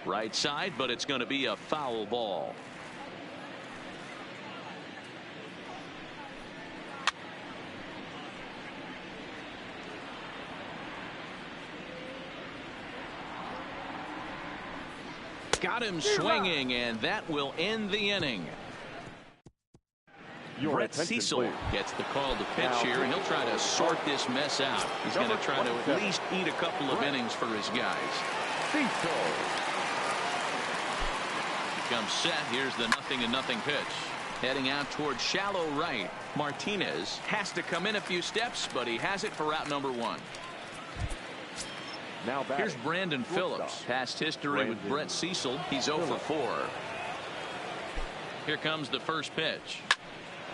Right side, but it's going to be a foul ball. Got him swinging, and that will end the inning. Brett Cecil gets the call to pitch here, and he'll try to sort this mess out. He's going to try to at least eat a couple of innings for his guys. He comes set. Here's the 0-0 pitch. Heading out towards shallow right. Martinez has to come in a few steps, but he has it for out number one. Here's Brandon Phillips. Past history with Brett Cecil. He's 0 for 4. Here comes the first pitch.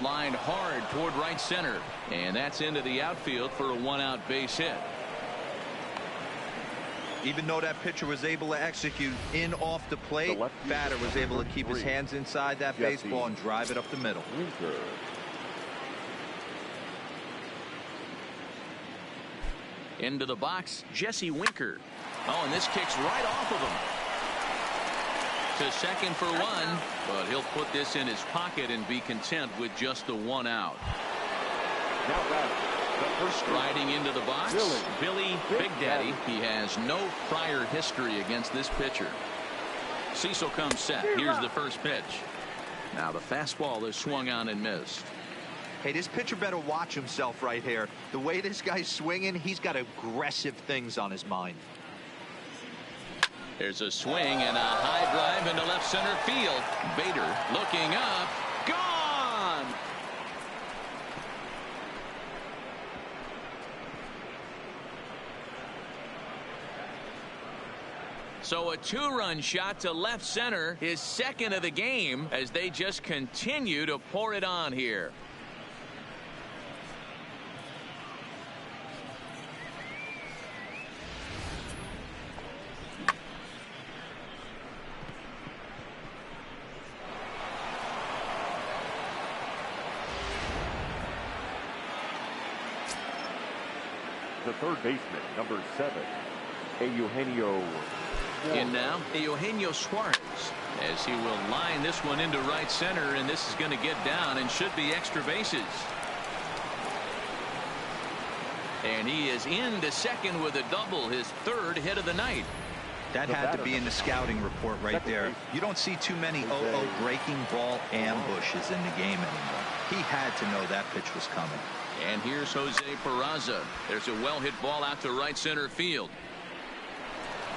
Lined hard toward right center. And that's into the outfield for a one-out base hit. Even though that pitcher was able to execute in off the plate, batter was able to keep his hands inside that baseball and drive it up the middle. Into the box, Jesse Winker. Oh, and this kicks right off of him. To second for one, but he'll put this in his pocket and be content with just the one out. Striding into the box, Billy Big Daddy. He has no prior history against this pitcher. Cecil comes set. Here's the first pitch. Now the fastball is swung on and missed. Hey, this pitcher better watch himself right here. The way this guy's swinging, he's got aggressive things on his mind. There's a swing and a high drive into left center field. Bader looking up. Gone! So a two-run shot to left center, his second of the game, as they just continue to pour it on here. The third baseman, number 7, Eugenio. In now, Eugenio Suarez, as he will line this one into right center, and this is going to get down and should be extra bases. And he is into second with a double, his third hit of the night. That had to be in the scouting report right there. You don't see too many breaking ball ambushes in the game anymore. He had to know that pitch was coming. And here's Jose Peraza. There's a well-hit ball out to right center field.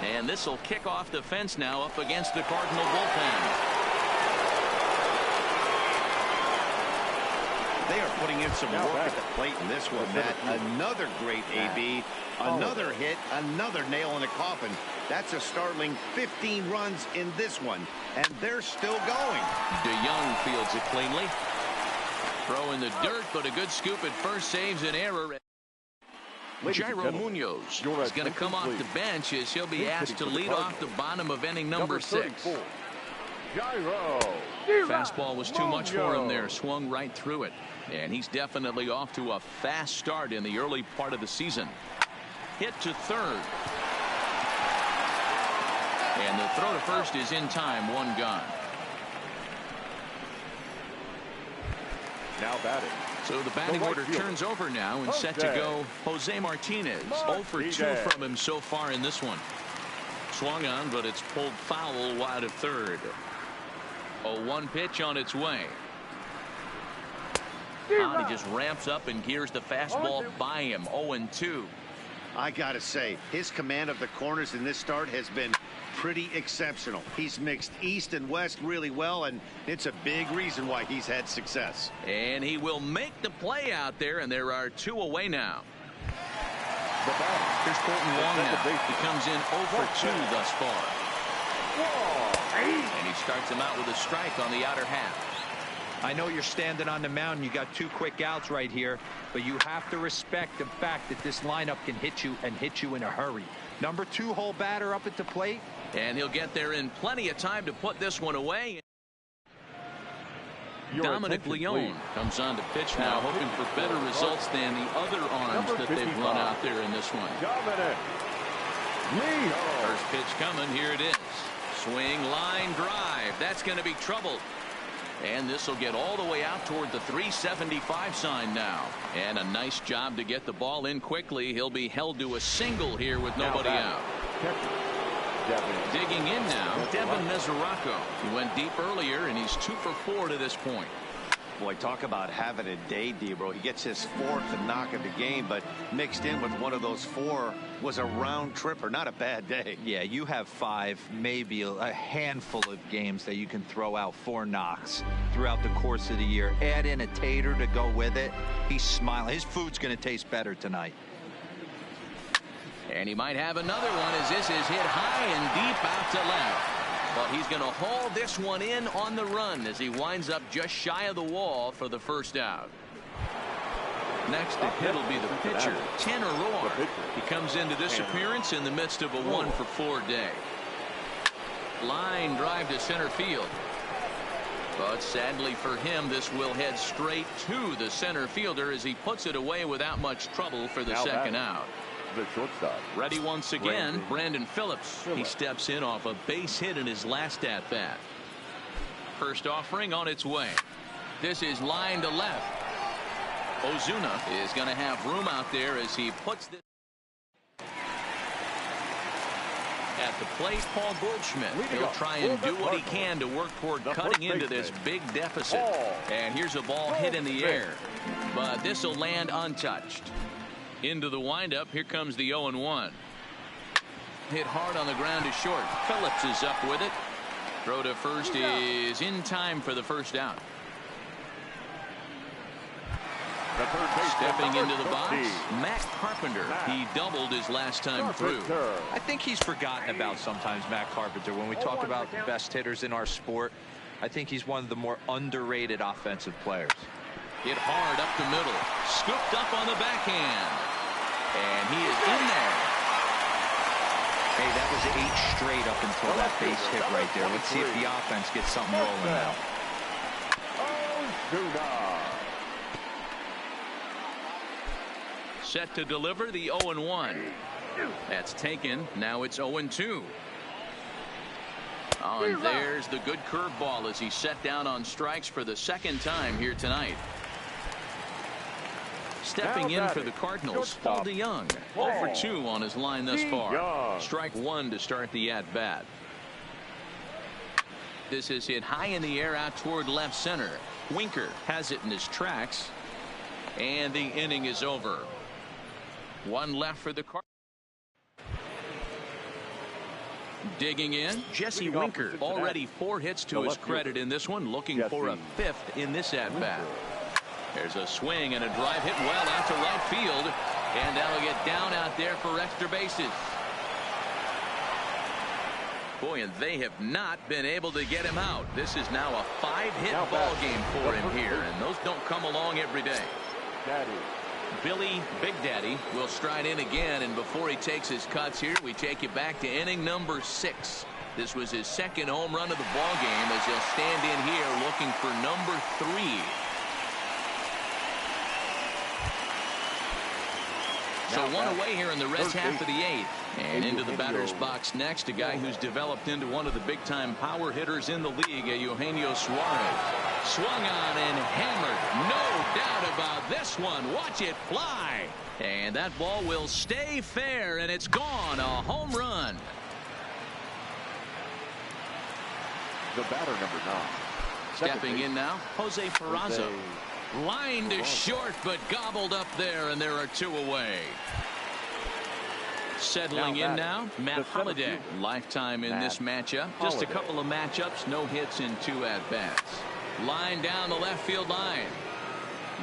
And this will kick off the fence now up against the Cardinal bullpen. They are putting in some work at the plate in this one, Matt. Another great AB, another hit, another nail in the coffin. That's a startling 15 runs in this one, and they're still going. DeYoung fields it cleanly. Throw in the dirt, but a good scoop at first saves an error. Jairo Munoz is going to come off the bench as he'll be asked to lead off the bottom of inning number 6. Fastball was too much for him there. Swung right through it. And he's definitely off to a fast start in the early part of the season. Hit to third. And the throw to first is in time. One gone. Now batting. So the batting order turns over now and set to go Jose Martinez. 0 for 2 from him so far in this one. Swung on, but it's pulled foul wide of third. A 1 pitch on its way. He just ramps up and gears the fastball by him. 0-2. I gotta say, his command of the corners in this start has been pretty exceptional. He's mixed east and west really well, and it's a big reason why he's had success. And he will make the play out there, and there are 2 away now. Here's Colton Wong now. He comes in 0 for 2 thus far. And he starts him out with a strike on the outer half. I know you're standing on the mound. You got 2 quick outs right here, but you have to respect the fact that this lineup can hit you and hit you in a hurry. Number 2 hole batter up at the plate. And he'll get there in plenty of time to put this one away. Dominic Leone comes on to pitch now, hoping for better results than the other arms that they've run out there in this one. First pitch coming. Here it is. Swing, line drive. That's going to be trouble. And this will get all the way out toward the 375 sign now. And a nice job to get the ball in quickly. He'll be held to a single here with nobody out. Digging in now, Devin Mesoraco. He went deep earlier, and he's 2 for 4 to this point. Boy, talk about having a day, Debro. He gets his 4th knock of the game, but mixed in with one of those 4 was a round tripper. Not a bad day. Yeah, you have 5, maybe a handful of games that you can throw out 4 knocks throughout the course of the year. Add in a tater to go with it. He's smiling. His food's going to taste better tonight. And he might have another one as this is hit high and deep out to left. But he's going to haul this one in on the run as he winds up just shy of the wall for the first out. Next to hit will be the pitcher, Tanner Roar. He comes into this appearance in the midst of a 1 for 4 day. Line drive to center field. But sadly for him, this will head straight to the center fielder as he puts it away without much trouble for the second out. The shortstop. Ready once again, Brandon Phillips. He steps in off a base hit in his last at bat. First offering on its way. This is line to left. Ozuna is going to have room out there as he puts this at the plate. Paul Goldschmidt. He'll try and do what he can to work toward cutting into this big deficit. And here's a ball hit in the air, but this will land untouched. Into the windup. Here comes the 0-1. Hit hard on the ground to short. Phillips is up with it. Throw to first is in time for the first out. Stepping into the box, Matt Carpenter. He doubled his last time through. I think he's forgotten about sometimes, Matt Carpenter. When we talk about the best hitters in our sport, I think he's one of the more underrated offensive players. Hit hard up the middle. Scooped up on the backhand. And he is in there. Hey, that was 8 straight up until that base hit right there. Let's see if the offense gets something rolling now. Set to deliver the 0-1. That's taken. Now it's 0-2. Oh, and there's the good curveball as he set down on strikes for the second time here tonight. Stepping in for the Cardinals, Paul DeYoung. 0 for 2 on his line thus far. Strike 1 to start the at-bat. This is hit high in the air out toward left center. Winker has it in his tracks. And the inning is over. 1 left for the Cardinals. Digging in, Jesse Winker. Already 4 hits to his credit in this one. Looking for a 5th in this at-bat. There's a swing and a drive hit well out to right field. And that'll get down out there for extra bases. Boy, and they have not been able to get him out. This is now a 5-hit ball game for him here, and those don't come along every day. Billy Big Daddy will stride in again, and before he takes his cuts here, we take you back to inning number 6. This was his 2nd home run of the ball game as he'll stand in here looking for number 3. So one away here in the Reds' half of the eighth. And into the batter's box next, a guy who's developed into one of the big-time power hitters in the league, Eugenio Suarez. Swung on and hammered. No doubt about this one. Watch it fly. And that ball will stay fair, and it's gone. A home run. The batter, number 9. Stepping in now, Jose Peraza. Line to short, but gobbled up there, and there are 2 away. Settling in now, Matt Holliday. Lifetime in this matchup. Just a couple of matchups, no hits in 2 at-bats. Line down the left field line.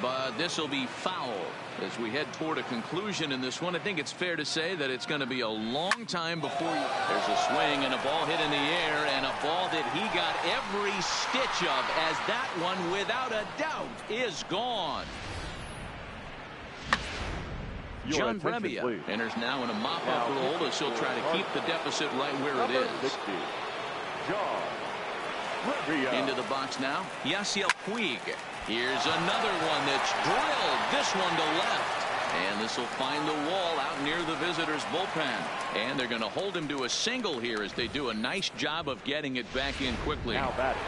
But this will be foul as we head toward a conclusion in this one. I think it's fair to say that it's going to be a long time before there's a swing and a ball hit in the air, and a ball that he got every stitch of, as that one, without a doubt, is gone. John Brebbia enters now in a mop-up role as he'll try to keep the deficit right where it is. Into the box now, Yasiel Puig. Here's another one that's drilled. This one to left. And this will find the wall out near the visitors' bullpen. And they're going to hold him to a single here as they do a nice job of getting it back in quickly. Now batting.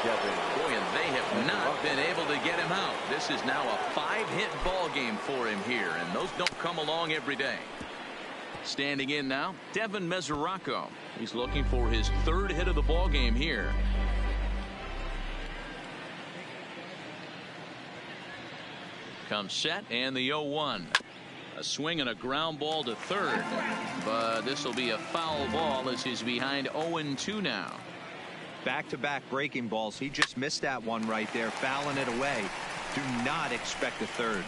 Boy, and they have not been able to get him out. This is now a 5-hit ball game for him here, and those don't come along every day. Standing in now, Devin Mesoraco. He's looking for his 3rd hit of the ball game here. Comes set, and the 0-1. A swing and a ground ball to third, but this will be a foul ball as he's behind 0-2 now. Back-to-back breaking balls. He just missed that one right there, fouling it away. Do not expect a third.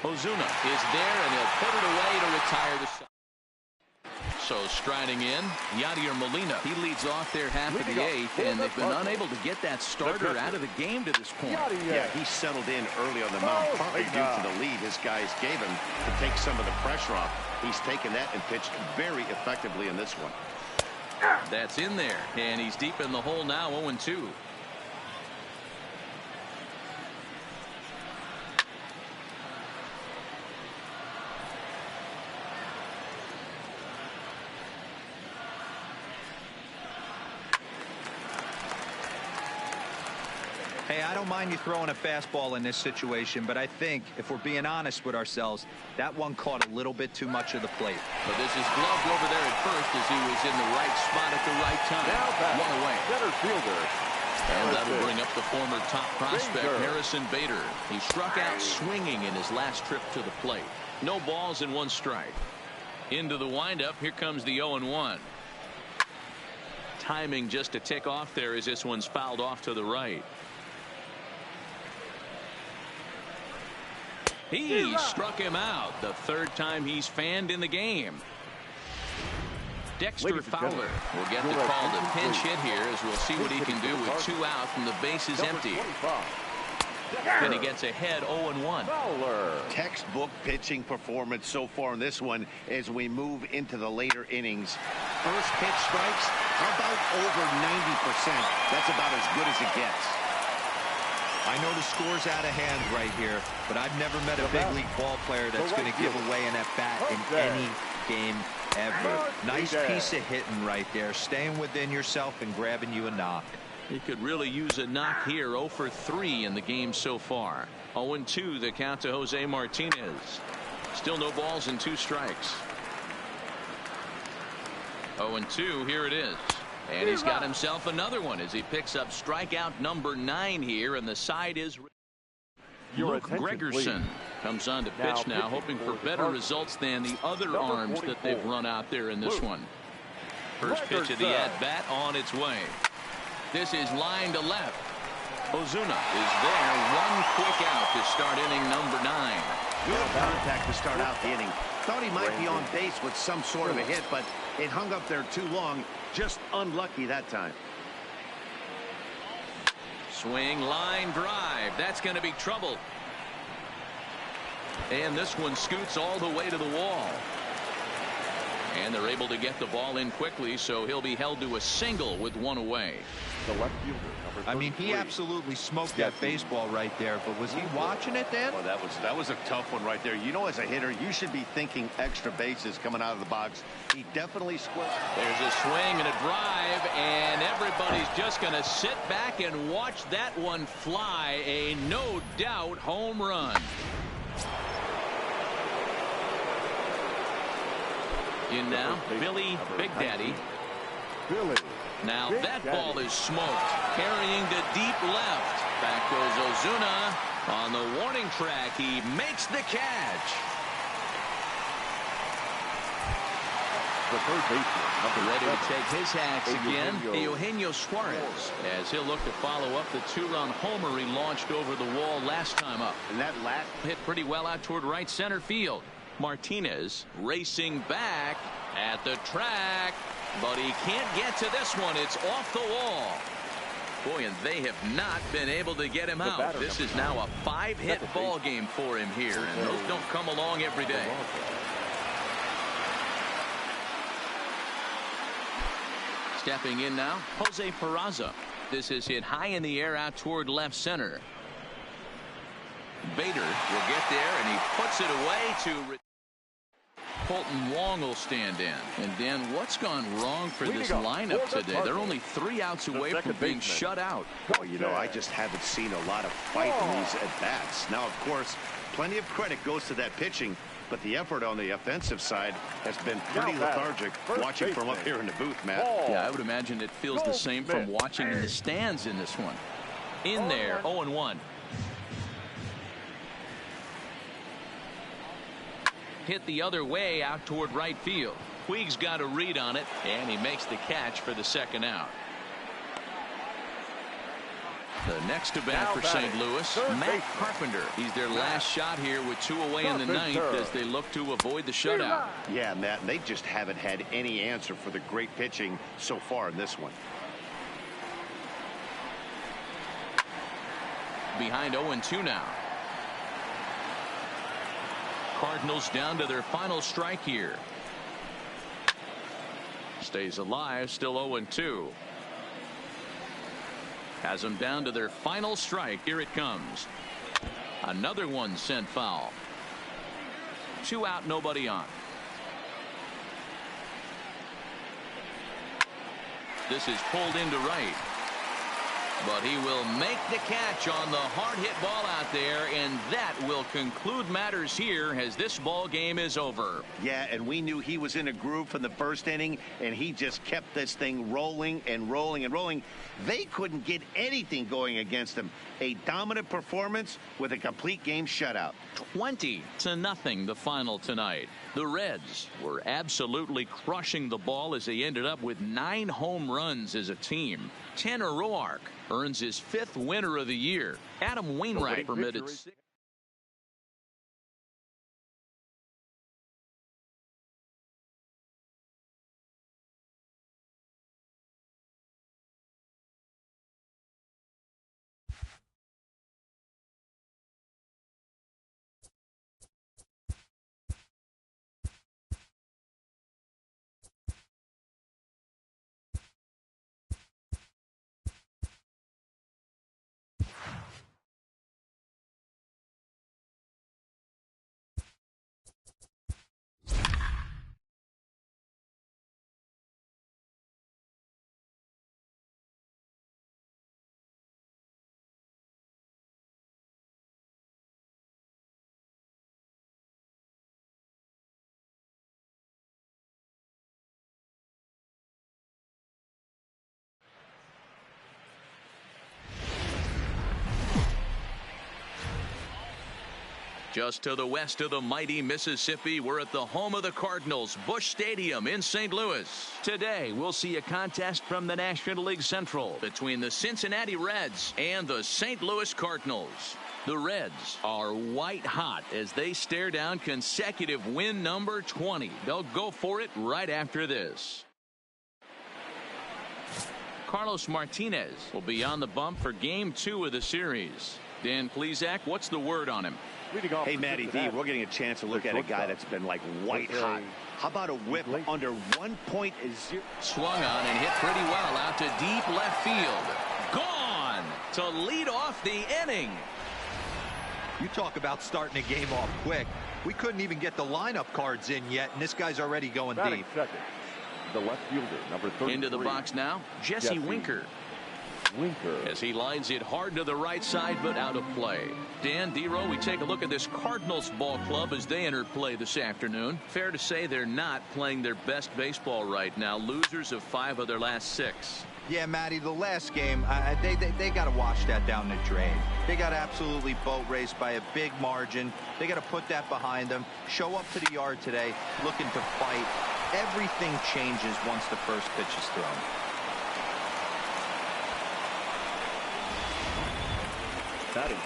Ozuna is there, and he'll put it away to retire the side. So striding in, Yadier Molina. He leads off their half of the 8th, and they've been unable to get that starter out of the game to this point. Yeah, he settled in early on the mound, partly due to the lead his guys gave him to take some of the pressure off. He's taken that and pitched very effectively in this one. That's in there, and he's deep in the hole now, 0-2. Hey, I don't mind you throwing a fastball in this situation, but I think, if we're being honest with ourselves, that one caught a little bit too much of the plate. But this is gloved over there at first as he was in the right spot at the right time. One away. Center fielder. And that'll bring up the former top prospect, Harrison Bader. He struck out swinging in his last trip to the plate. No balls and 1 strike. Into the windup, here comes the 0-1. Timing just to tick off there as this one's fouled off to the right. He struck him out, the 3rd time he's fanned in the game. Dexter Fowler will get the call to pinch hit here, as we'll see what he can do with 2 out from the bases empty. And he gets ahead 0-1. Textbook pitching performance so far in this one as we move into the later innings. First pitch strikes, how about over 90%? That's about as good as it gets. I know the score's out of hand right here, but I've never met a big league ball player that's going to give away an at-bat in any game ever. Nice piece of hitting right there, staying within yourself and grabbing you a knock. He could really use a knock here. 0 for 3 in the game so far. 0-2 the count to Jose Martinez. Still no balls and 2 strikes. 0-2, here it is. And he's got himself another one as he picks up strikeout number 9 here, and the side is Luke Gregerson comes on to pitch now, hoping for better results than the other arms that they've run out there in this one. First pitch of the at-bat on its way. This is line to left. Ozuna is there. 1 quick out to start inning number 9. Good contact to start out the inning. Thought he might be on base with some sort of a hit, but it hung up there too long. Just unlucky that time. Swing, line drive. That's going to be trouble. And this one scoots all the way to the wall. And they're able to get the ball in quickly, so he'll be held to a single with one away. The left fielder, number 33. I mean, he absolutely smoked that baseball right there, but was he watching it, Dan? Well, that was a tough one right there. You know, as a hitter, you should be thinking extra bases coming out of the box. He definitely squared. There's a swing and a drive, and everybody's just going to sit back and watch that one fly. A no doubt home run. In now, Billy Big Daddy. Billy. Now that ball is smoked, carrying to deep left. Back goes Ozuna on the warning track. He makes the catch. The third baseman, Ready to take his hacks again, Eugenio Suarez, as he'll look to follow up the two-run homer he launched over the wall last time up. And that last Hit pretty well out toward right center field. Martinez racing back at the track, but he can't get to this one. It's off the wall. Boy, and they have not been able to get him out. This is now a 5-hit ball game for him here, and those don't come along every day. Stepping in now, Jose Peraza. This is hit high in the air out toward left center. Bader will get there, and he puts it away to Colton Wong will stand in. And Dan, what's gone wrong for this lineup today? They're only 3 outs away from being shut out. Well, you know, I just haven't seen a lot of fight in these at-bats. Now, of course, plenty of credit goes to that pitching, but the effort on the offensive side has been pretty lethargic watching from up here in the booth, Matt. Yeah, I would imagine it feels the same from watching in the stands in this one. In there, 0-1. Hit the other way out toward right field. Puig's got a read on it, and he makes the catch for the second out. The next to bat for St. Louis, Matt Carpenter. He's their last shot here with 2 away in the ninth as they look to avoid the shutout. Yeah, Matt, and they just haven't had any answer for the great pitching so far in this one. Behind 0-2 now. Cardinals down to their final strike here. Stays alive, still 0-2. Has them down to their final strike. Here it comes. Another one sent foul. 2 out, nobody on. This is pulled into right. But he will make the catch on the hard hit ball out there, and that will conclude matters here as this ball game is over. Yeah, and we knew he was in a groove from the first inning, and he just kept this thing rolling and rolling and rolling. They couldn't get anything going against him. A dominant performance with a complete game shutout. 20-0 the final tonight. The Reds were absolutely crushing the ball as they ended up with 9 home runs as a team. Tanner Roark earns his 5th winner of the year. Adam Wainwright permitted 6. Just to the west of the mighty Mississippi, we're at the home of the Cardinals, Busch Stadium in St. Louis. Today, we'll see a contest from the National League Central between the Cincinnati Reds and the St. Louis Cardinals. The Reds are white hot as they stare down consecutive win number 20. They'll go for it right after this. Carlos Martinez will be on the bump for Game 2 of the series. Dan Plesac, what's the word on him? Hey, Matty D, we're getting a chance to look at a guy that's been like white hot. How about a whip under 1.0? Swung on and hit pretty well out to deep left field. Gone to lead off the inning. You talk about starting a game off quick. We couldn't even get the lineup cards in yet, and this guy's already going deep. Second, the left fielder, number 33. Into the box now, Jesse Winker. As he lines it hard to the right side, but out of play. Dan, D-Row, we take a look at this Cardinals ball club as they enter play this afternoon. Fair to say they're not playing their best baseball right now. Losers of 5 of their last 6. Yeah, Matty, the last game, they got to wash that down the drain. They got absolutely boat raced by a big margin. They got to put that behind them. Show up to the yard today looking to fight. Everything changes once the first pitch is thrown.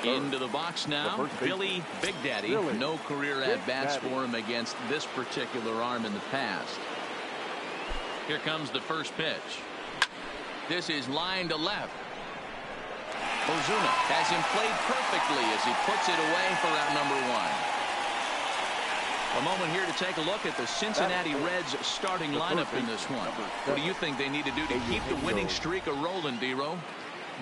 Into the box now, Billy Big Daddy. No career at-bats for him against this particular arm in the past. Here comes the first pitch. This is line to left. Ozuna has him played perfectly as he puts it away for out number 1. A moment here to take a look at the Cincinnati Reds starting lineup in this one. What do you think they need to do to keep the winning streak a-rolling, D-Row?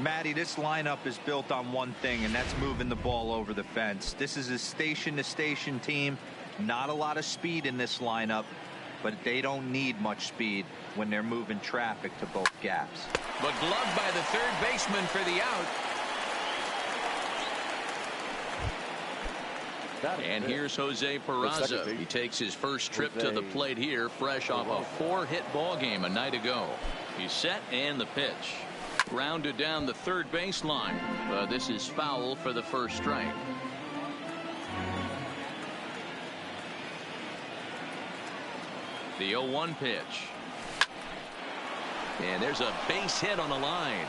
Matty, this lineup is built on one thing, and that's moving the ball over the fence. This is a station-to-station team. Not a lot of speed in this lineup, but they don't need much speed when they're moving traffic to both gaps. But gloved by the third baseman for the out. And here's Jose Peraza. He takes his first trip to the plate here, fresh off a 4-hit ball game a night ago. He's set, and the pitch. Grounded down the third baseline. This is foul for the first strike. The 0-1 pitch. And there's a base hit on the line.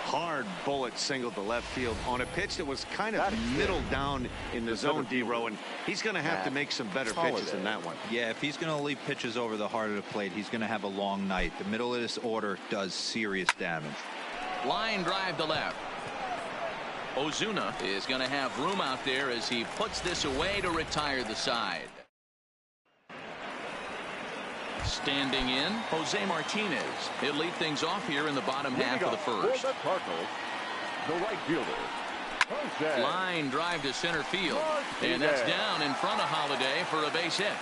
Hard bullet single to left field on a pitch that was kind of middle down in the zone, D-Row, and he's going to have to make some better pitches than that one. Yeah, if he's going to leave pitches over the heart of the plate, he's going to have a long night. The middle of this order does serious damage. Line drive to left. Ozuna is going to have room out there as he puts this away to retire the side. Standing in, Jose Martinez. He'll lead things off here in the bottom half of the first. The right fielder, Jose. Line drive to center field. And that's down in front of Holiday for a base hit.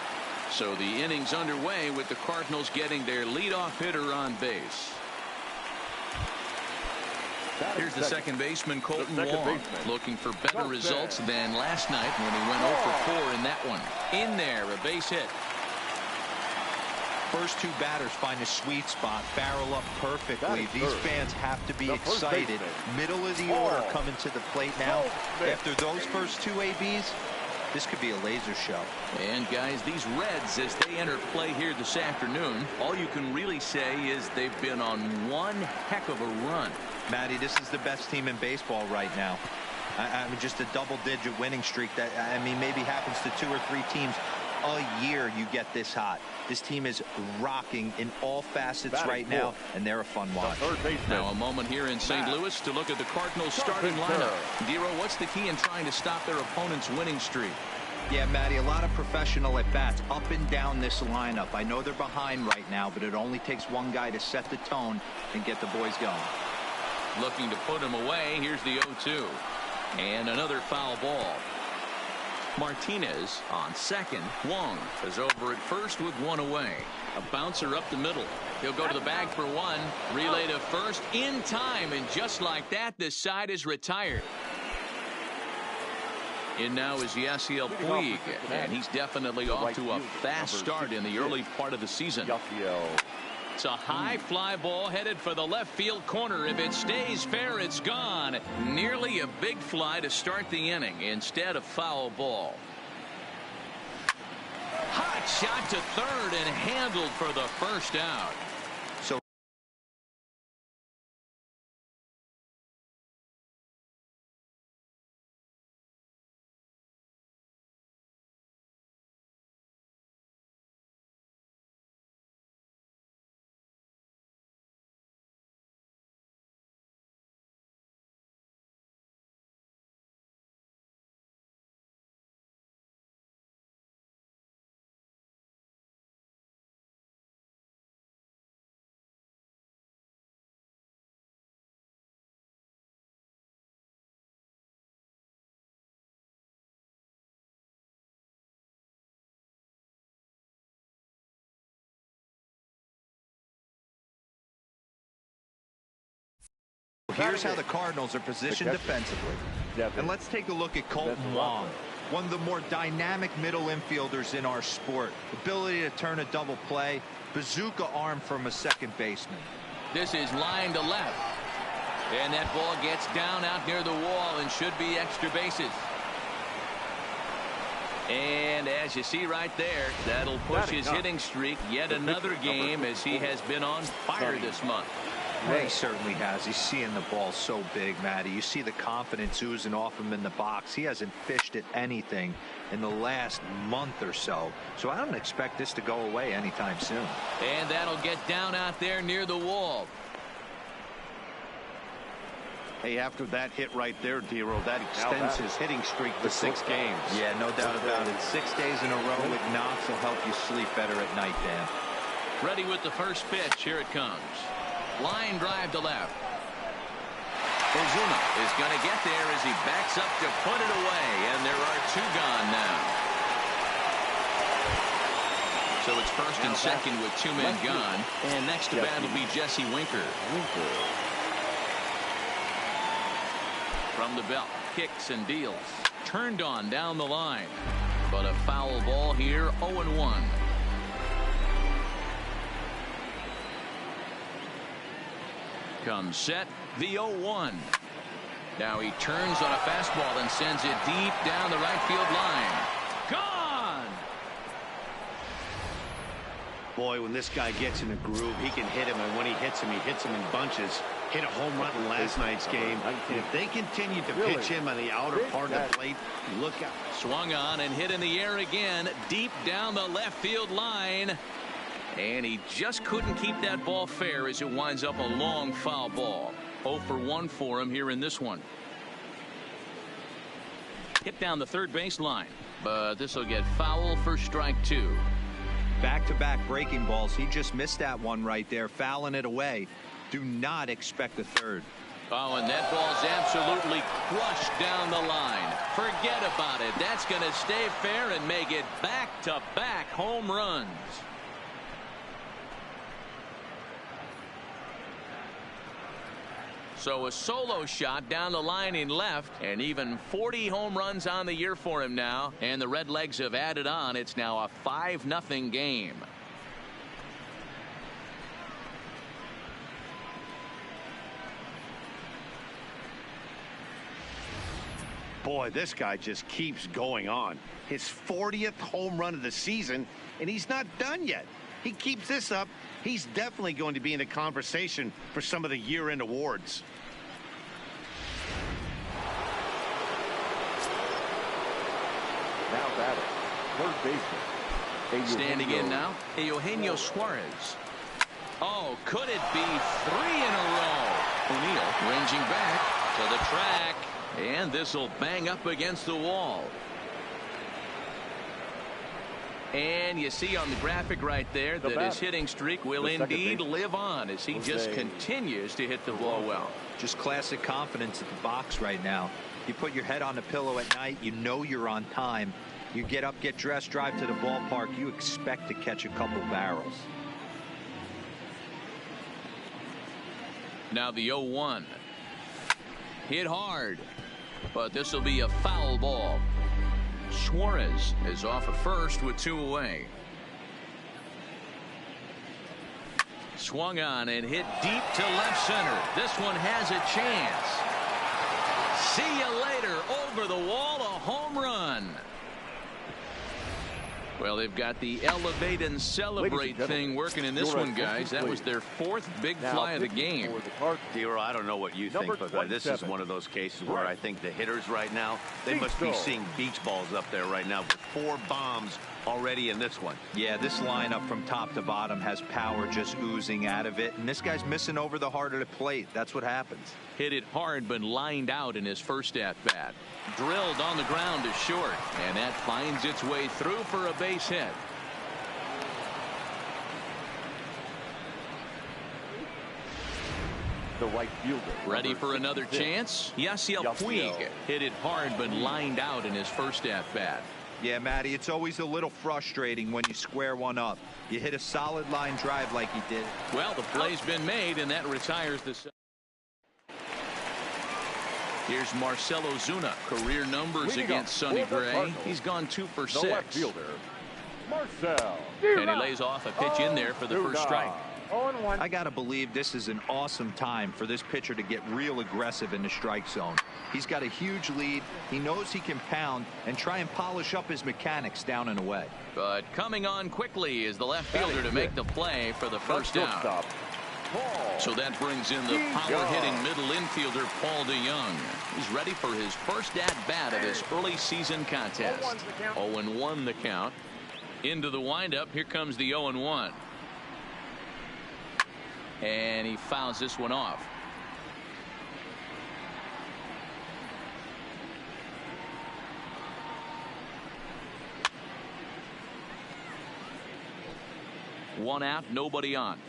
So the inning's underway with the Cardinals getting their leadoff hitter on base. Here's the second baseman, Colton Wong, looking for better results than last night when he went 0 for 4 in that one. In there, a base hit. First 2 batters find a sweet spot, barrel up perfectly. These fans have to be excited. Middle of the order coming to the plate now. After those first 2 ABs, this could be a laser show. And guys, these Reds, as they enter play here this afternoon, all you can really say is they've been on one heck of a run. Matty, this is the best team in baseball right now. I mean, just a double-digit winning streak that, I mean, maybe happens to 2 or 3 teams a year. You get this hot. This team is rocking in all facets right now, and they're a fun watch. Now a moment here in St. Louis to look at the Cardinals starting lineup. D-Row, what's the key in trying to stop their opponent's winning streak? Yeah, Matty, a lot of professional at-bats up and down this lineup. I know they're behind right now, but it only takes one guy to set the tone and get the boys going. Looking to put him away. Here's the 0-2. And another foul ball. Martinez on second. Wong is over at first with 1 away. A bouncer up the middle. He'll go to the bag for 1. Relay to first in time. And just like that, this side is retired. In now is Yasiel Puig. And he's definitely off to a fast start in the early part of the season. It's a high fly ball headed for the left field corner. If it stays fair, it's gone. Nearly a big fly to start the inning. Instead, a foul ball. Hot shot to third and handled for the first out. Here's how the Cardinals are positioned defensively. And let's take a look at Colton Wong, one of the more dynamic middle infielders in our sport. Ability to turn a double play, bazooka arm from a second baseman. This is line to left. And that ball gets down out near the wall and should be extra bases. And as you see right there, that'll push his hitting streak yet another game as he has been on fire this month. Yeah, he certainly has. He's seeing the ball so big, Matty. You see the confidence oozing off him in the box. He hasn't fished at anything in the last month or so. So I don't expect this to go away anytime soon. And that'll get down out there near the wall. Hey, after that hit right there, Dero, that extends his hitting streak to 6 games. Yeah, no doubt about it. 6 days in a row with knocks will help you sleep better at night, Dan. Ready with the first pitch. Here it comes. Line drive to left. Ozuna is going to get there as he backs up to put it away, and there are 2 gone now. So it's first and second with 2 men gone, and next to bat will be Jesse Winker. From the belt, kicks and deals. Turned on down the line. But a foul ball here, 0-1. Comes set, the 0-1. Now he turns on a fastball and sends it deep down the right field line. Gone! Boy, when this guy gets in a groove, he can hit him, and when he hits him in bunches. Hit a home run in last night's game. And if they continue to pitch him on the outer part of the plate, look out. Swung on and hit in the air again, deep down the left field line. And he just couldn't keep that ball fair as it winds up a long foul ball. 0 for 1 for him here in this one. Hit down the third baseline, but this will get foul for strike 2. Back-to-back breaking balls. He just missed that one right there, fouling it away. Do not expect a third. Oh, and that ball's absolutely crushed down the line. Forget about it. That's going to stay fair and make it back-to-back home runs. So a solo shot down the line in left, and even 40 home runs on the year for him now. And the Redlegs have added on. It's now a 5-0 game. Boy, this guy just keeps going on. His 40th home run of the season, and he's not done yet. He keeps this up, he's definitely going to be in the conversation for some of the year-end awards. Now batting, third baseman. Standing in now, Eugenio Suarez. Oh, could it be 3 in a row? O'Neill ranging back to the track. And this will bang up against the wall. And you see on the graphic right there that his hitting streak will indeed live on as he just continues to hit the ball well. Just classic confidence at the box right now. You put your head on a pillow at night, you know you're on time. You get up, get dressed, drive to the ballpark, you expect to catch a couple barrels. Now the 0-1. Hit hard. But this will be a foul ball. Suarez is off at first with 2 away. Swung on and hit deep to left center. This one has a chance. See you later. Over the wall, a home run. Well, they've got the elevate and celebrate thing working in this one, guys. That was their 4th big fly of the game. Dero, I don't know what you think, but this is one of those cases where I think the hitters right now, they must be seeing beach balls up there right now with 4 bombs already in this one. Yeah, this lineup from top to bottom has power just oozing out of it, and this guy's missing over the heart of the plate. That's what happens. Hit it hard, but lined out in his first at-bat. Drilled on the ground to short, and that finds its way through for a base hit. The right fielder. Ready for another chance? Yasiel Puig hit it hard, but lined out in his first at-bat. Yeah, Matty, it's always a little frustrating when you square one up. You hit a solid line drive like he did. Well, the play's been made, and that retires the... Here's Marcell Ozuna. Career numbers against Sonny Gray. He's gone 2 for 6. The left fielder, Marcell. And he lays off a pitch in there for the first strike. I got to believe this is an awesome time for this pitcher to get real aggressive in the strike zone. He's got a huge lead. He knows he can pound and try and polish up his mechanics down and away. But coming on quickly is the left fielder to make the play for the first down. So that brings in the power-hitting middle infielder, Paul DeYoung. He's ready for his first at-bat of this early season contest. 0-1 the count. Into the windup. Here comes the 0-1. And he fouls this one off. One out, nobody on.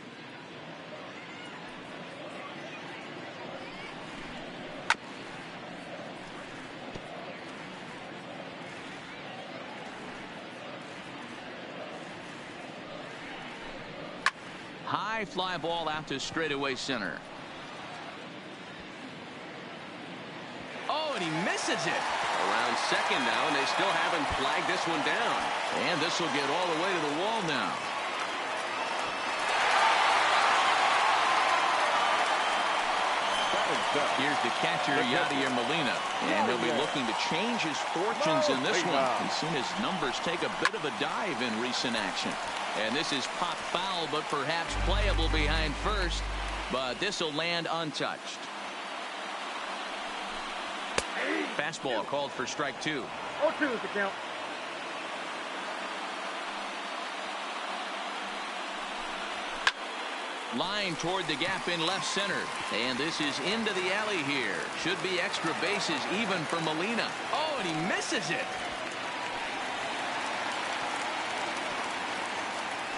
High fly ball out to straightaway center. Oh, and he misses it. Around second now, and they still haven't flagged this one down. And this will get all the way to the wall now. Here's the catcher, Yadier Molina. And he'll be looking to change his fortunes in this one. He's seen his numbers take a bit of a dive in recent action. And this is pop foul, but perhaps playable behind first. But this will land untouched. Fastball called for strike 2. 0-2 is the count. Line toward the gap in left center. And this is into the alley here. Should be extra bases even for Molina. Oh, and he misses it.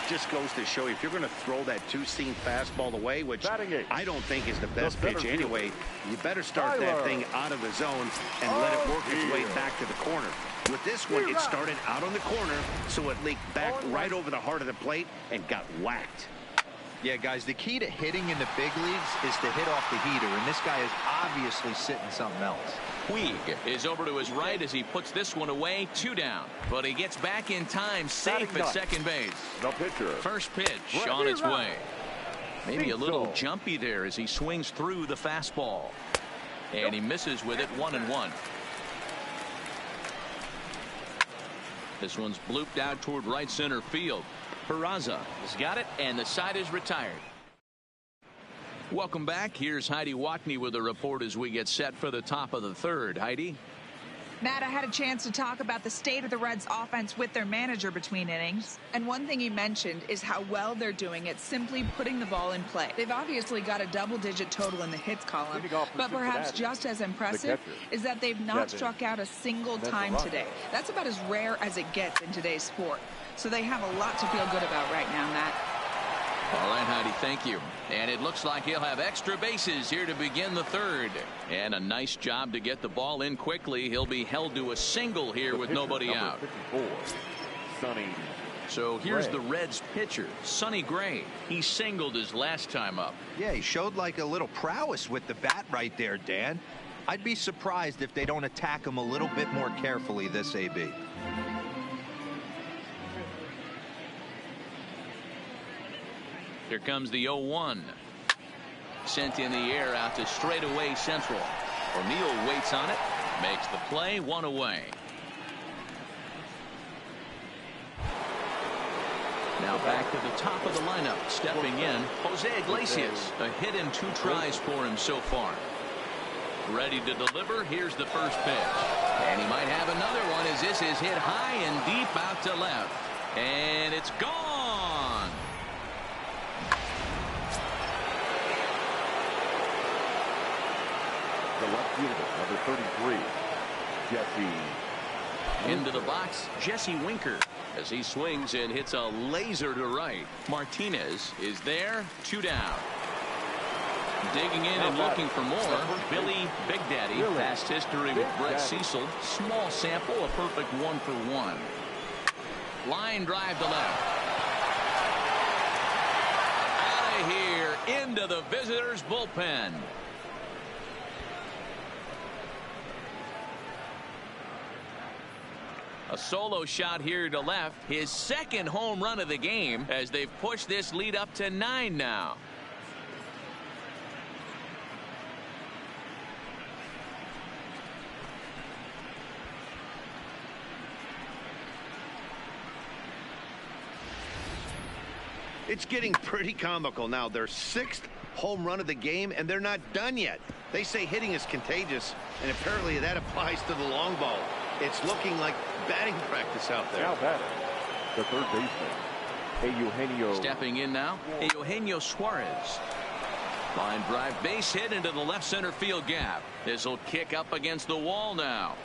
Just goes to show you, if you're going to throw that two-seam fastball away, which I don't think is the best pitch anyway, you better start that thing out of the zone and let it work its way back to the corner. With this one, it started out on the corner, so it leaked back right over the heart of the plate and got whacked. Yeah, guys, the key to hitting in the big leagues is to hit off the heater, and this guy is obviously sitting something else. Puig is over to his right as he puts this one away. 2 down. But he gets back in time, safe at second base. The pitcher. First pitch on its way. Maybe a little jumpy there as he swings through the fastball. And he misses with it. 1-1. This one's blooped out toward right center field. Peraza has got it, and the side is retired. Welcome back. Here's Heidi Watney with a report as we get set for the top of the third. Heidi? Matt, I had a chance to talk about the state of the Reds offense with their manager between innings. And one thing he mentioned is how well they're doing at simply putting the ball in play. They've obviously got a double-digit total in the hits column, but perhaps just as impressive is that they've not struck out a single time today. That's about as rare as it gets in today's sport. So they have a lot to feel good about right now, Matt. All right, Heidi, thank you. And it looks like he'll have extra bases here to begin the third. And a nice job to get the ball in quickly. He'll be held to a single here with nobody out. 54, Sonny. So here's the Reds pitcher, Sonny Gray. He singled his last time up. Yeah, he showed like a little prowess with the bat right there, Dan. I'd be surprised if they don't attack him a little bit more carefully this AB. Here comes the 0-1. Sent in the air out to straightaway central. O'Neill waits on it. Makes the play. 1 away. Now back to the top of the lineup. Stepping in, Jose Iglesias. A hit in 2 tries for him so far. Ready to deliver. Here's the first pitch. And he might have another one as this is hit high and deep out to left. And it's gone. The left fielder, number 33, Jesse. Into the box, Jesse Winker, as he swings and hits a laser to right. Martinez is there. 2 down. Digging in and looking for more, Billy Big Daddy. Past history with Brett Cecil. Small sample, a perfect 1-for-1. Line drive to left. Out of here, into the visitors' bullpen. A solo shot here to left. His second home run of the game as they've pushed this lead up to 9 now. It's getting pretty comical now. Their 6th home run of the game, and they're not done yet. They say hitting is contagious, and apparently that applies to the long ball. It's looking like batting practice out there. Now batting, the third baseman, Eugenio. Stepping in now, Eugenio Suarez. Line drive, base hit into the left center field gap. This will kick up against the wall now.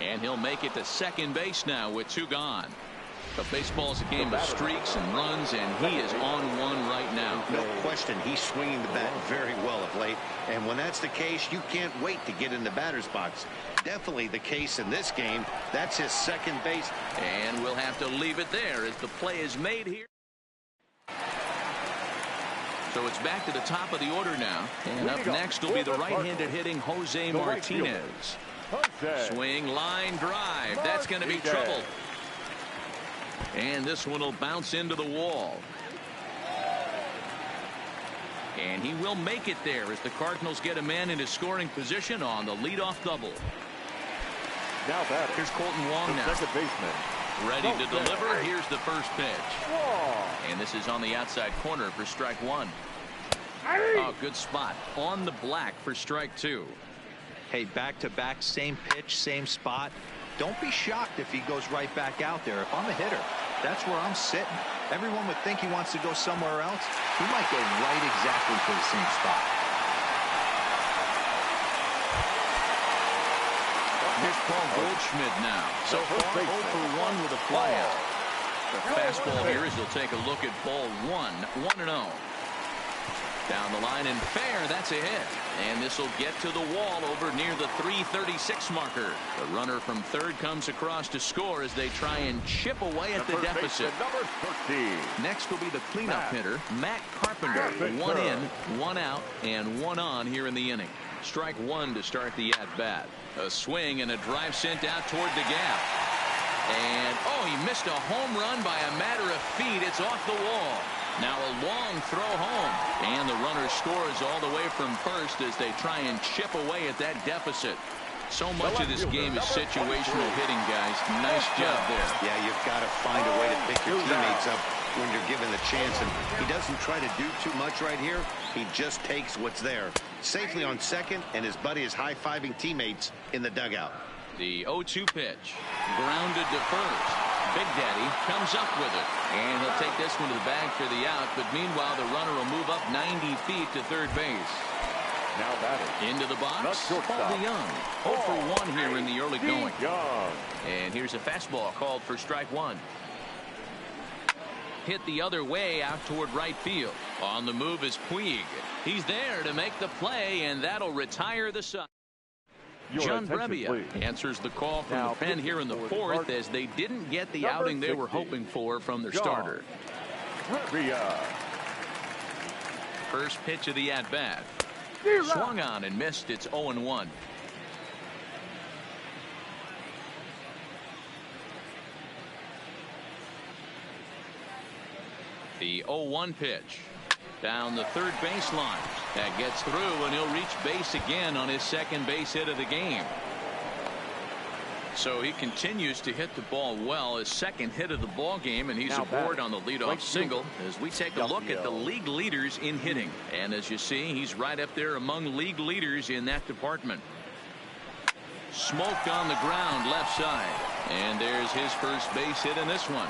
And he'll make it to second base now with 2 gone. But baseball's a game of streaks and runs, and he is on one right now. No question, he's swinging the bat very well of late. And when that's the case, you can't wait to get in the batter's box. Definitely the case in this game. That's his second base. And we'll have to leave it there as the play is made here. So it's back to the top of the order now. And up next will be the right-handed hitting Jose Martinez. Swing, line drive. That's going to be trouble. And this one will bounce into the wall. And he will make it there as the Cardinals get a man into scoring position on the leadoff double. Now batting. Here's Colton Wong now. Second baseman. Ready to deliver. Here's the first pitch. And this is on the outside corner for strike 1. Oh, good spot. On the black for strike 2. Hey, back-to-back, same pitch, same spot. Don't be shocked if he goes right back out there. If I'm a hitter, that's where I'm sitting. Everyone would think he wants to go somewhere else. He might go right exactly to the same spot. Here's Paul Goldschmidt now. So far, 0 for 1 with a flyout. The fastball here is he'll take a look at ball 1, 1-0. Down the line and fair, that's a hit. And this will get to the wall over near the 336 marker. The runner from third comes across to score as they try and chip away at the deficit. Number 13. Next will be the cleanup hitter, Matt Carpenter. 1 in, 1 out, and 1 on here in the inning. Strike 1 to start the at-bat. A swing and a drive sent out toward the gap. And, oh, he missed a home run by a matter of feet. It's off the wall. Now a long throw home. And the runner scores all the way from first as they try and chip away at that deficit. So much of this game is situational hitting, guys. Nice job there. Yeah, you've got to find a way to pick your teammates up when you're given the chance. And he doesn't try to do too much right here. He just takes what's there. Safely on second, and his buddy is high-fiving teammates in the dugout. The 0-2 pitch. Grounded to first. Big Daddy comes up with it. And he'll take this one to the bag for the out. But meanwhile, the runner will move up 90 feet to third base. Now batting. Into the box, Paul DeYoung. 0 for 1 here in the early going. And here's a fastball called for strike 1. Hit the other way out toward right field. On the move is Puig. He's there to make the play, and that'll retire the side. John Brebbia answers the call from the pen here in the fourth as they didn't get the outing they were hoping for from their starter. First pitch of the at-bat. Swung on and missed. It's 0-1. The 0-1 pitch. Down the third baseline. That gets through, and he'll reach base again on his second base hit of the game. So he continues to hit the ball well. His second hit of the ball game, and he's aboard on the leadoff single as we take a look at the league leaders in hitting. And as you see, he's right up there among league leaders in that department. Smoked on the ground left side. And there's his first base hit in this one.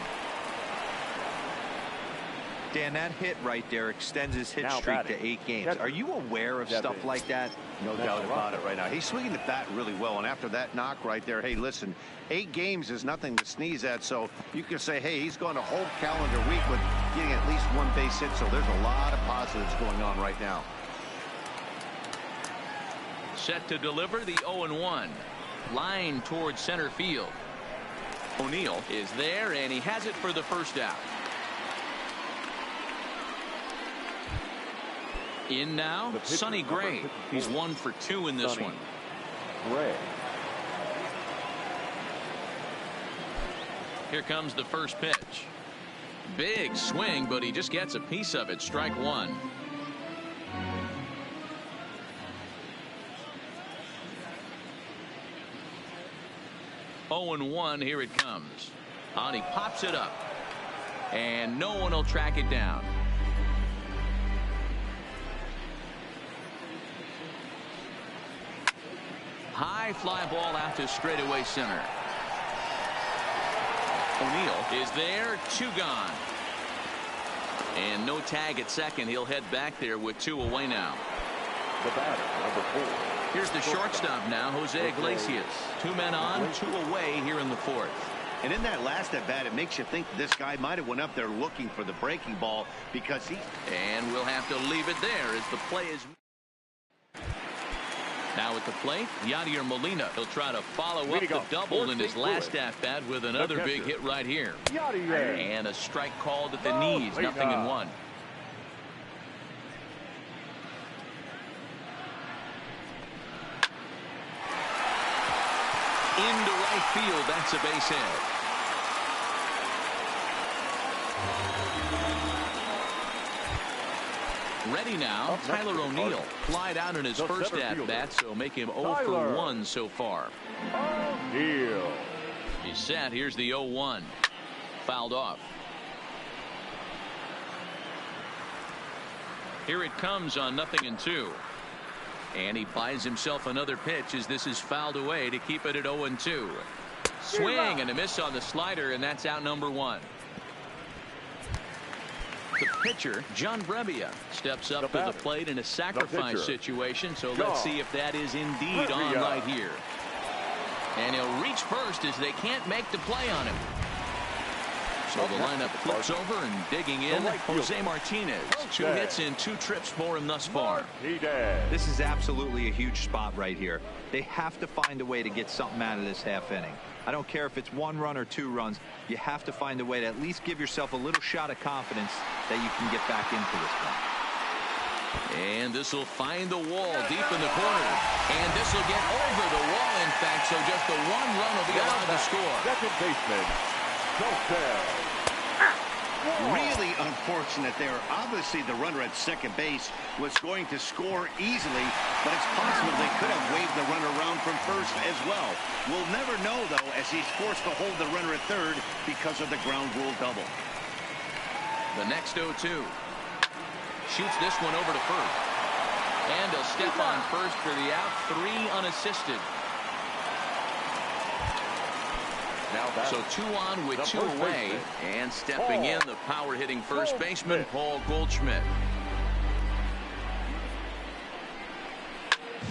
Dan, that hit right there extends his hit streak to 8 games. Are you aware of stuff like that? No doubt about it right now. He's swinging the bat really well, and after that knock right there, hey, listen, 8 games is nothing to sneeze at, so you can say, hey, he's gone a whole calendar week with getting at least 1 base hit, so there's a lot of positives going on right now. Set to deliver the 0-1. Line towards center field. O'Neill is there, and he has it for the first out. In now, Sonny Gray. He's 1 for 2 in this one. Gray. Here comes the first pitch. Big swing, but he just gets a piece of it. Strike one. Oh and 1. Here it comes. On, he pops it up. And no one will track it down. High fly ball out to straightaway center. O'Neill is there. 2 gone. And no tag at second. He'll head back there with 2 away now. The batter, number 4. Here's the shortstop now, Jose Iglesias. 2 men on, 2 away here in the 4th. And in that last at bat, it makes you think this guy might have went up there looking for the breaking ball because he. And we'll have to leave it there as the play is. Now at the plate, Yadier Molina. He'll try to follow up the double in his last at bat with another big hit right here. And a strike called at the knees. Nothing in 1. Into right field. That's a base hit. Ready now, Tyler O'Neill. Flied out in his first at-bat, so make him 0 for 1 so far. O'Neill. He's set. Here's the 0-1. Fouled off. Here it comes on 0-2. And he buys himself another pitch as this is fouled away to keep it at 0-2. Swing and a miss on the slider, and that's out number 1. The pitcher, John Brebbia, steps up to the plate in a sacrifice situation, so let's see if that is indeed on right here. And he'll reach first as they can't make the play on him. So the lineup flips over and digging in, Jose Martinez. 2 hits in 2 trips for him thus far. This is absolutely a huge spot right here. They have to find a way to get something out of this half inning. I don't care if it's 1 run or 2 runs. You have to find a way to at least give yourself a little shot of confidence that you can get back into this one. And this will find the wall deep in the corner. And this will get over the wall, in fact, so just the 1 run will be allowed to score. Second baseman, Jose. Really unfortunate there. Obviously, the runner at second base was going to score easily, but it's possible they could have waved the runner around from first as well. We'll never know, though, as he's forced to hold the runner at third because of the ground rule double. The next 0-2. Shoots this one over to first. And a step on first for the out. 3 unassisted. So 2 on with 2 away. And stepping in, the power-hitting first baseman, Paul Goldschmidt.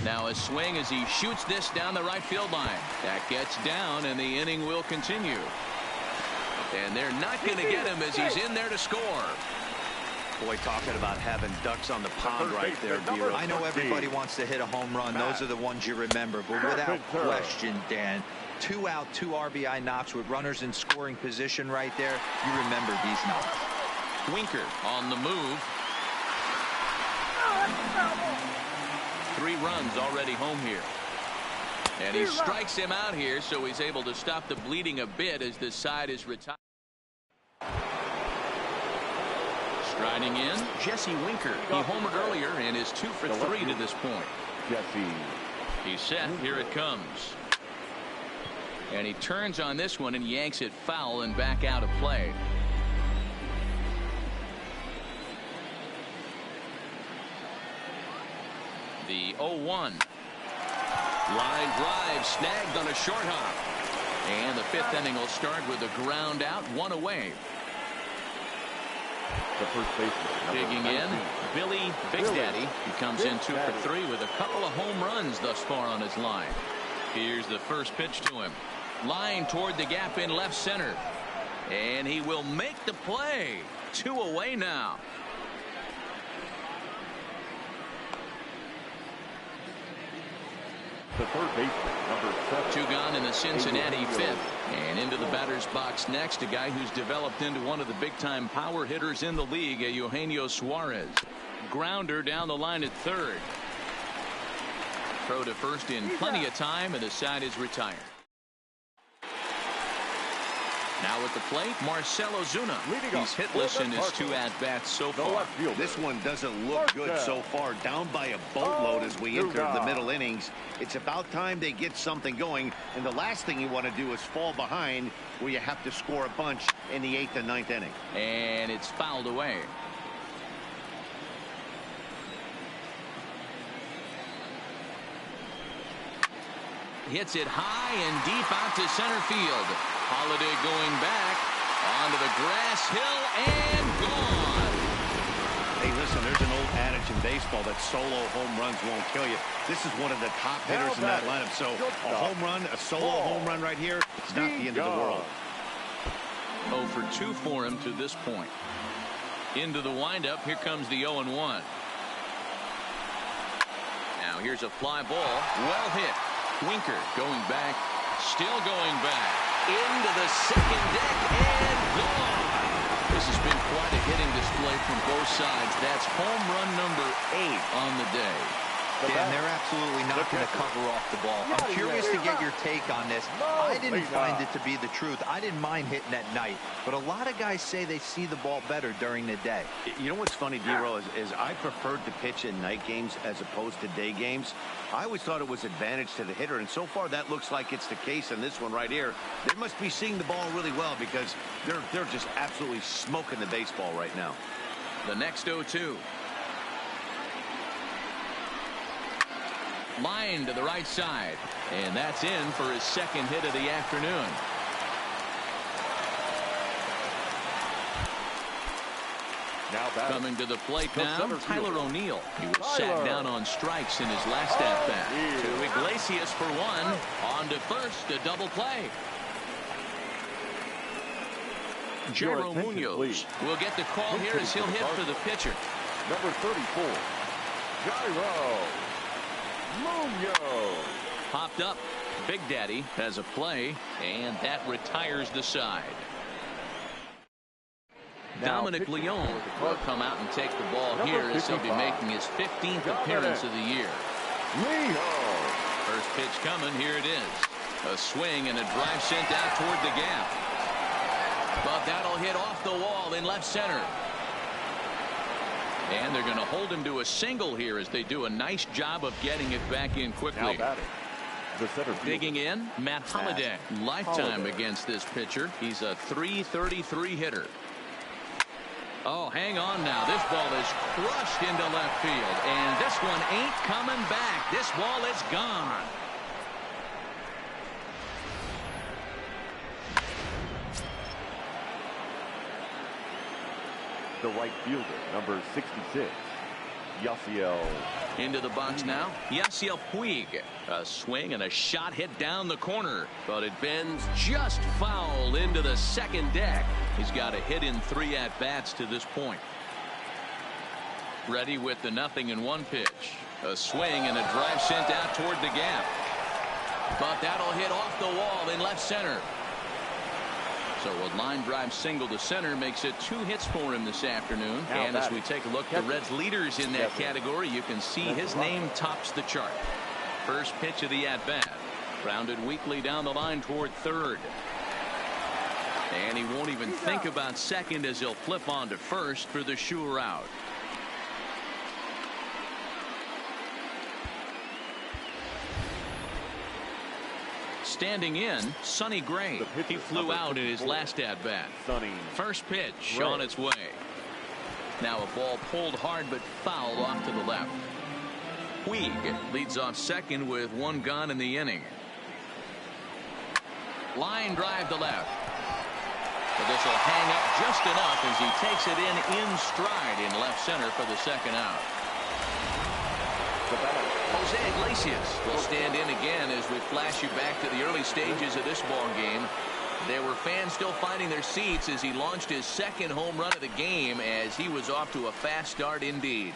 Now a swing as he shoots this down the right field line. That gets down, and the inning will continue. And they're not going to get him as he's in there to score. Boy, talking about having ducks on the pond right there, Dero. I know everybody wants to hit a home run. Those are the ones you remember. But without question, Dan, 2 out, 2 RBI knocks with runners in scoring position right there. You remember these knocks. Winker on the move. 3 runs already home here. And he strikes him out here, so he's able to stop the bleeding a bit as this side is retired. Striding in, Jesse Winker. He homered earlier and is 2 for 3 to this point. Jesse. He's set. Here it comes. And he turns on this one and yanks it foul and back out of play. The 0-1. Line drive snagged on a short hop. And the 5th inning will start with a ground out, 1 away. The first baseman. Digging in, Billy Big Daddy. He comes in 2 for 3 with a couple of home runs thus far on his line. Here's the first pitch to him. Line toward the gap in left center. And he will make the play. 2 away now. The third baseman, number 7. 2 gone in the Cincinnati 5th. And into the batter's box next, a guy who's developed into one of the big-time power hitters in the league, Eugenio Suarez. Grounder down the line at third. Throw to first in plenty of time, and the side is retired. Now at the plate, Marcell Ozuna. He's hitless in his 2 at-bats so far. This one doesn't look good so far. Down by a boatload as we enter the middle innings. It's about time they get something going. And the last thing you want to do is fall behind where you have to score a bunch in the 8th and 9th inning. And it's fouled away. Hits it high and deep out to center field. Holiday going back onto the grass hill and gone. Hey, listen, there's an old adage in baseball that solo home runs won't kill you. This is one of the top hitters in that lineup. So a home run, a solo home run right here, it's not the end of the world. 0 for 2 for him to this point. Into the windup. Here comes the 0-1. Now here's a fly ball. Well hit. Winker going back. Still going back. Into the second deck and gone. This has been quite a hitting display from both sides. That's home run number 8 on the day. And they're absolutely not going to cover off the ball. I'm curious to get your take on this. I didn't find it to be the truth. I didn't mind hitting at night, but a lot of guys say they see the ball better during the day. You know what's funny, D-Roll, is I preferred to pitch in night games as opposed to day games. I always thought it was advantage to the hitter, and so far that looks like it's the case in this one right here. They must be seeing the ball really well because they're just absolutely smoking the baseball right now. The next 0-2. Line to the right side, and that's in for his second hit of the afternoon. Coming to the plate now, Tyler O'Neill. He was sat down on strikes in his last at-bat. To Iglesias for 1. On to first, a double play. Jairo Munoz will get the call here as he'll hit for the pitcher. Number 34, Jairo Munoz. Popped up. Big Daddy has a play, and that retires the side. Dominic Leone will come out and take the ball here as he'll be making his 15th appearance of the year. First pitch coming. Here it is. A swing and a drive sent out toward the gap. But that'll hit off the wall in left center. And they're going to hold him to a single here as they do a nice job of getting it back in quickly. Digging in, Matt Holliday. Lifetime against this pitcher. He's a .333 hitter. Oh, hang on now. This ball is crushed into left field. And this one ain't coming back. This ball is gone. The right fielder, number 66, Yasiel. Into the box now, Yasiel Puig. A swing and a shot hit down the corner, but it bends just foul into the second deck. He's got a hit in 3 at-bats to this point. Ready with the 0-1 pitch. A swing and a drive sent out toward the gap. But that'll hit off the wall in left center. So a line drive single to center makes it 2 hits for him this afternoon. And as we take a look at the Reds leaders in that category, you can see his name tops the chart. First pitch of the at-bat. Grounded weakly down the line toward third. And he won't even think about second as he'll flip on to first for the sure out. Standing in, Sonny Gray. He flew out in his last at-bat. First pitch on its way. Now a ball pulled hard but fouled off to the left. Puig leads off second with 1 gone in the inning. Line drive to left. But this will hang up just enough as he takes it in stride in left center for the second out. Jose Iglesias will stand in again as we flash you back to the early stages of this ball game. There were fans still finding their seats as he launched his second home run of the game as he was off to a fast start indeed.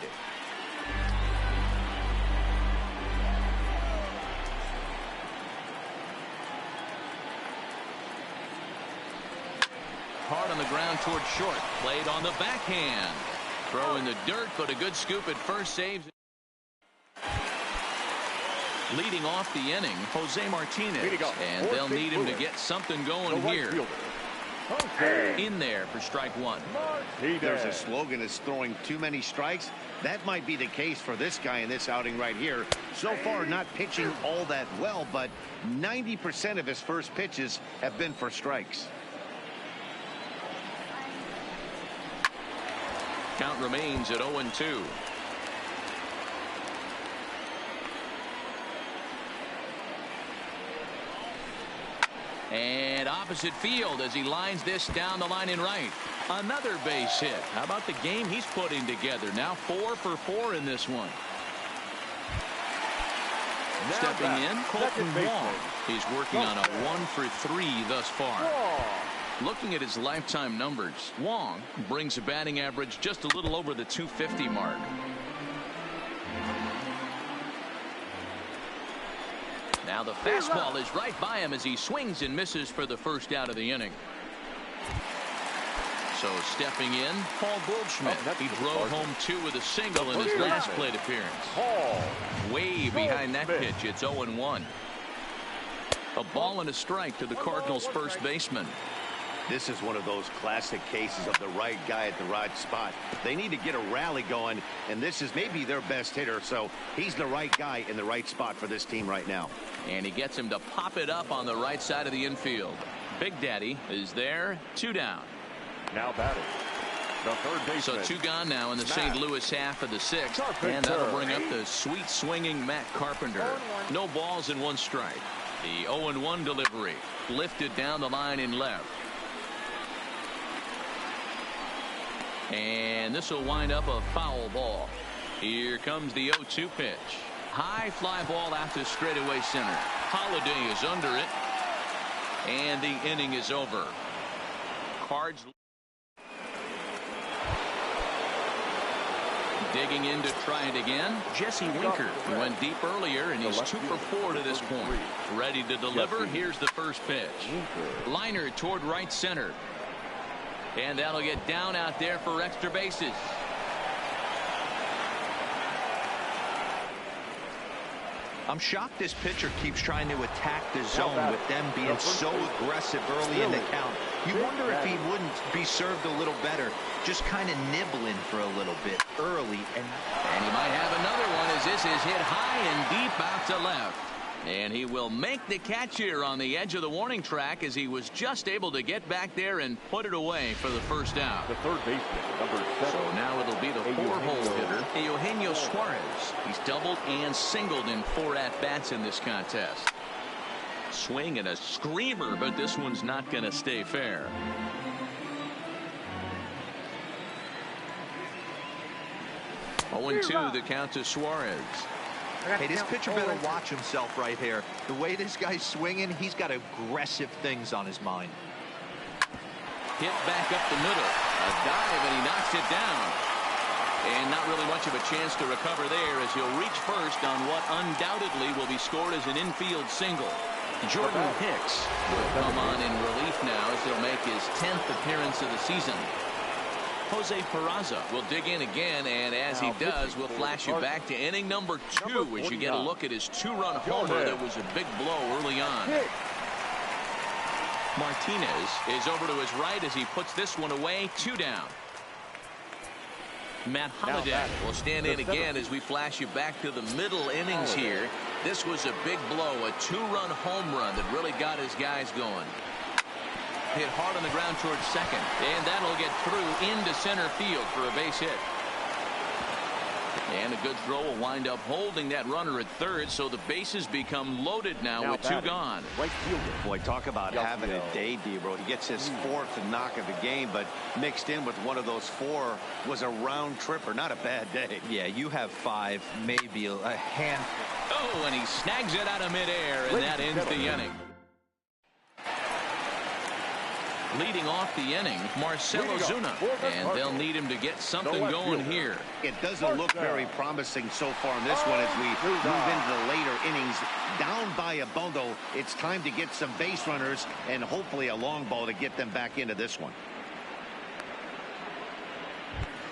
Hard on the ground toward short. Played on the backhand. Throw in the dirt, but a good scoop at first saves. Leading off the inning, Jose Martinez, and they'll need him to get something going here. In there for strike one. There's a slogan that's throwing too many strikes. That might be the case for this guy in this outing right here. So far, not pitching all that well, but 90% of his first pitches have been for strikes. Count remains at 0-2. And opposite field as he lines this down the line in right. Another base hit. How about the game he's putting together? Now 4 for 4 in this one. Stepping in, Colton Wong. He's working on a 1 for 3 thus far. Looking at his lifetime numbers, Wong brings a batting average just a little over the 250 mark. Now the fastball is right by him as he swings and misses for the first out of the inning. So stepping in, Paul Goldschmidt. He drove home 2 with a single in his last plate appearance. Way behind that pitch. It's 0-1. A ball and a strike to the Cardinals' first baseman. This is one of those classic cases of the right guy at the right spot. They need to get a rally going, and this is maybe their best hitter, so he's the right guy in the right spot for this team right now. And he gets him to pop it up on the right side of the infield. Big Daddy is there, 2 down. Now batting, the third baseman. So 2 gone now in the St. Louis half of the 6th, and that'll bring up the sweet swinging Matt Carpenter. No balls and 1 strike. The 0-1 delivery lifted down the line in left. And this will wind up a foul ball. Here comes the 0-2 pitch. High fly ball out to straightaway center. Holiday is under it. And the inning is over. Cards digging in to try it again. Jesse Winker went deep earlier, and he's 2 for 4 to this point. Ready to deliver. Here's the first pitch. Liner toward right center. And that'll get down out there for extra bases. I'm shocked this pitcher keeps trying to attack the zone with them being so aggressive early in the count. You wonder if he wouldn't be served a little better, just kind of nibbling for a little bit early. And he might have another one as this is hit high and deep out to left. And he will make the catch here on the edge of the warning track as he was just able to get back there and put it away for the first out. The third baseman, number 7. So now it'll be the 4-hole hitter, Eugenio Suarez. He's doubled and singled in 4 at-bats in this contest. Swing and a screamer, but this one's not going to stay fair. Oh, 0-2 the count to Suarez. Hey, this pitcher better watch himself right here. The way this guy's swinging, he's got aggressive things on his mind. Hit back up the middle. A dive, and he knocks it down. And not really much of a chance to recover there as he'll reach first on what undoubtedly will be scored as an infield single. Jordan Hicks will come on in relief now as he'll make his 10th appearance of the season. Jose Peraza will dig in again, and as he does, we'll flash you back to inning number 2 as you get a look at his 2-run homer that was a big blow early on. Martinez is over to his right as he puts this one away, 2 down. Matt Holiday will stand in again as we flash you back to the middle innings here. This was a big blow, a 2-run home run that really got his guys going. Hit hard on the ground towards second, and that'll get through into center field for a base hit. And a good throw will wind up holding that runner at third, so the bases become loaded now with 2 gone. Right fielder. Boy, talk about having a day, Debro. He gets his 4th knock of the game, but mixed in with one of those 4 was a round tripper. Not a bad day. Yeah, you have 5, maybe a handful. Oh, and he snags it out of midair, and that ends the inning. Leading off the inning, Marcell Ozuna, and they'll need him to get something going here. It doesn't look very promising so far in this one as we move into the later innings. Down by a bundle, it's time to get some base runners and hopefully a long ball to get them back into this one.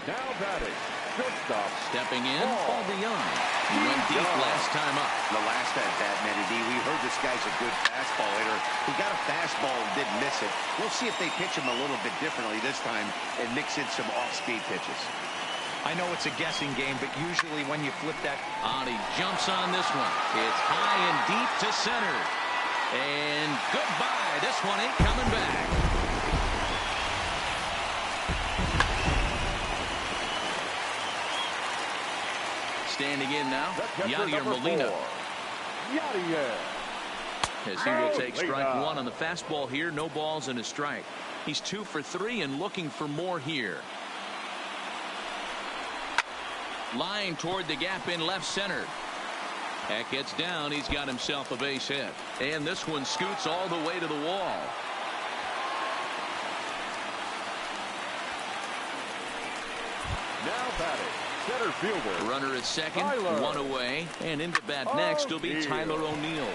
Now batting, Shortstop. Stepping in, Paul DeYoung. He went deep last time up. The last at-bat, Matty D, we heard this guy's a good fastball hitter. He got a fastball and didn't miss it. We'll see if they pitch him a little bit differently this time and mix in some off-speed pitches. I know it's a guessing game, but usually when you flip that... He jumps on this one. It's high and deep to center. And goodbye. This one ain't coming back. Standing in now, Yadier Molina. As he will take strike one on the fastball here. No balls and a strike. He's 2 for 3 and looking for more here. Line toward the gap in left center. That gets down. He's got himself a base hit. And this one scoots all the way to the wall. Now batting, center fielder. Runner at second, Tyler. one away. And into bat next will be Tyler O'Neill.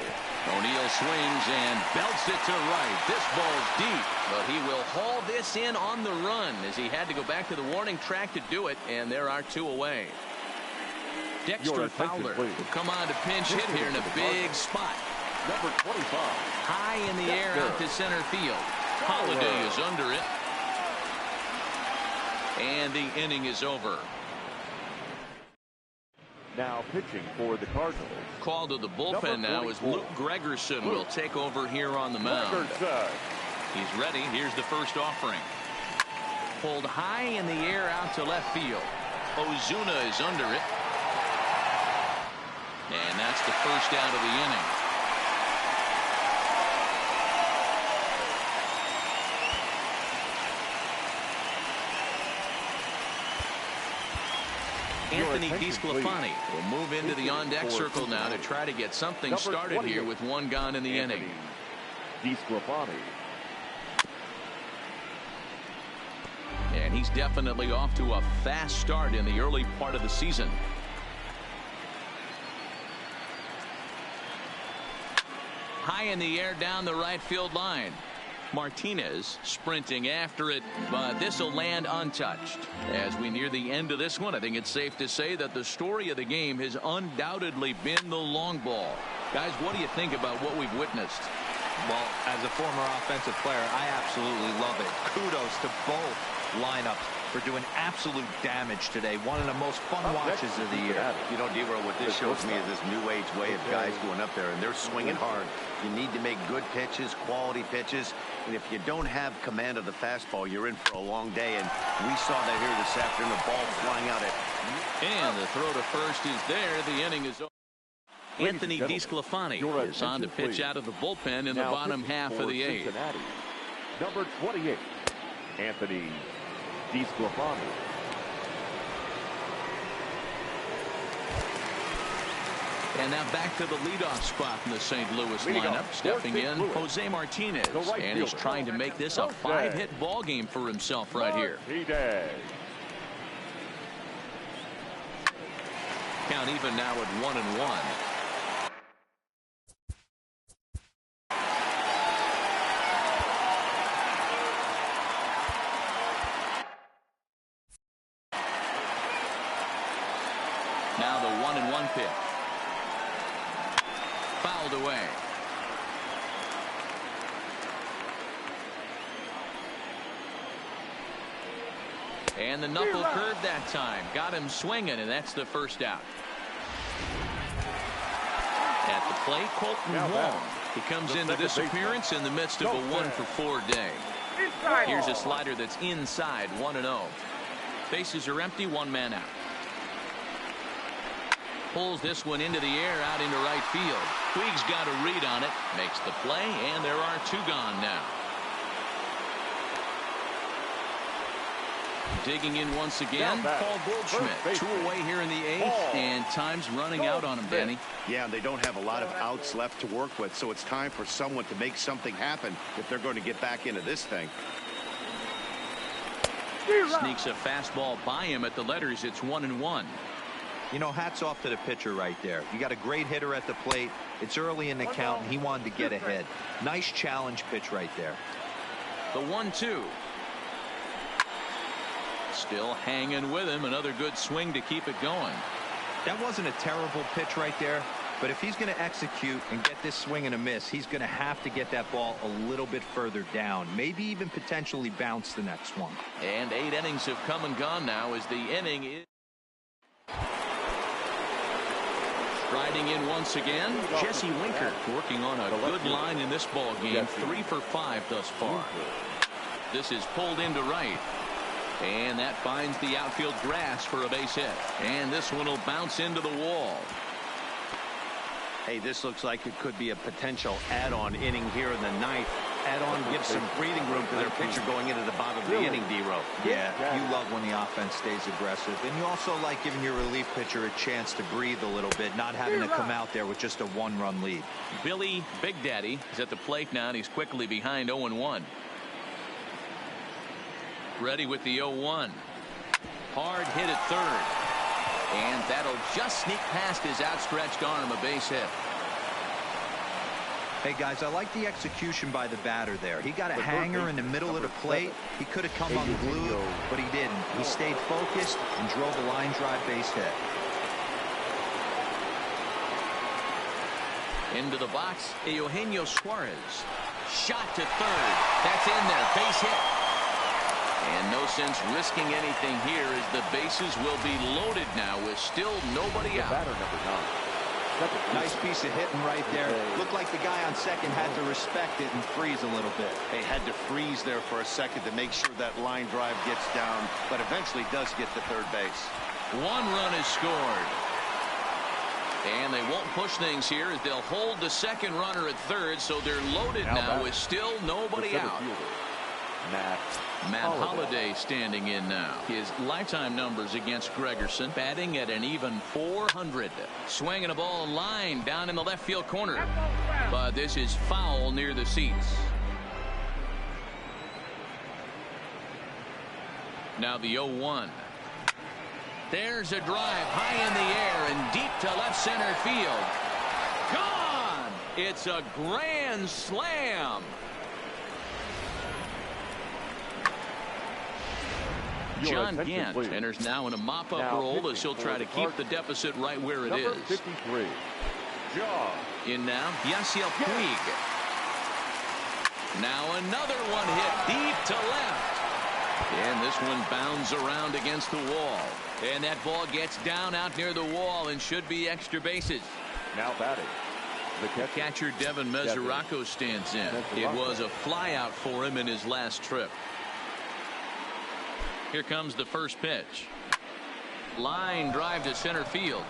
O'Neill swings and belts it to right. This ball's deep, but he will haul this in on the run as he had to go back to the warning track to do it, and there are 2 away. Dexter Fowler will come on to pinch hit here in a big spot. Number 25. High in the air out to center field. Holiday is under it. And the inning is over. Now pitching for the Cardinals. Called to the bullpen now as Luke Gregerson will take over here on the mound. He's ready. Here's the first offering. Pulled high in the air out to left field. Ozuna is under it. And that's the first out of the inning. Anthony DeSclafani will move into the on-deck circle now to try to get something started here with 1 gone in the inning. DeSclafani. And he's definitely off to a fast start in the early part of the season. High in the air down the right field line. Martinez sprinting after it, but this will land untouched. As we near the end of this one, I think it's safe to say that the story of the game has undoubtedly been the long ball. Guys, what do you think about what we've witnessed? Well, as a former offensive player, I absolutely love it. Kudos to both lineups for doing absolute damage today. One of the most fun watches of the year. You know, D-Roll, what this shows me is this new age way of guys going up there, and they're swinging hard. You need to make good pitches, quality pitches, and if you don't have command of the fastball, you're in for a long day, and we saw that here this afternoon, the ball flying out at... And the throw to first is there. The inning is over. Anthony DeSclafani is on to pitch out of the bullpen in the bottom half of the 8th. Number 28, Anthony DeSclafani. And now back to the leadoff spot in the St. Louis lineup. Stepping in, Jose Martinez. And he's trying to make this a 5-hit ball game for himself right here. Count even now at 1-1. Now the 1-1 pitch. Fouled away. And the knuckle curve that time. Got him swinging, and that's the first out. At the plate, Colton Wong. He comes into this appearance in the midst of a 1-for-4 day. Here's a slider that's inside, 1-0. Bases are empty, 1 man out. Pulls this one into the air out into right field. Puig's got a read on it, makes the play, and there are 2 gone now. Digging in once again, Paul Goldschmidt. 2 away here in the 8th, and time's running out on him, Danny. Yeah, they don't have a lot of outs left to work with, so it's time for someone to make something happen if they're going to get back into this thing. Sneaks a fastball by him at the letters. It's 1-1. You know, hats off to the pitcher right there. You got a great hitter at the plate. It's early in the count, and he wanted to get ahead. Nice challenge pitch right there. The 1-2. Still hanging with him. Another good swing to keep it going. That wasn't a terrible pitch right there, but if he's going to execute and get this swing and a miss, he's going to have to get that ball a little bit further down, maybe even potentially bounce the next one. And 8 innings have come and gone now as the inning is striding in once again. Jesse Winker working on a good line in this ball game. 3 for 5 thus far. This is pulled into right. And that finds the outfield grass for a base hit. And this one will bounce into the wall. Hey, this looks like it could be a potential add-on inning here in the 9th. Add-on gives some breathing room to their pitcher going into the bottom of the inning, D-Row. Yeah, you love when the offense stays aggressive. And you also like giving your relief pitcher a chance to breathe a little bit, not having to come out there with just a 1-run lead. Billy Big Daddy is at the plate now, and he's quickly behind 0-1. Ready with the 0-1. Hard hit at third. And that'll just sneak past his outstretched arm, a base hit. Hey, guys, I like the execution by the batter there. He got a hanger in the middle of the plate. He could have come unglued, but he didn't. He stayed focused and drove a line drive base hit. Into the box, Eugenio Suarez. Shot to third. That's in there. Base hit. And no sense risking anything here as the bases will be loaded now with still nobody out. Batter number 9. Nice piece of hitting right there. Looked like the guy on second had to respect it and freeze a little bit. They had to freeze there for a second to make sure that line drive gets down, but eventually does get to third base. 1 run is scored. And they won't push things here as they'll hold the second runner at third, so they're loaded now with still nobody out. Matt Holliday standing in now. His lifetime numbers against Gregerson, batting at an even .400. Swinging a ball line down in the left field corner. But this is foul near the seats. Now the 0-1. There's a drive high in the air and deep to left center field. Gone! It's a grand slam. John Gant enters now in a mop-up role as he'll try to keep the deficit right where it is. 53. John. In now, Yasiel Puig. Now another one hit deep to left. And this one bounds around against the wall. And that ball gets down out near the wall and should be extra bases. Now batting. The catcher Devin Mesoraco stands in. It was a flyout for him in his last trip. Here comes the first pitch. Line drive to center field.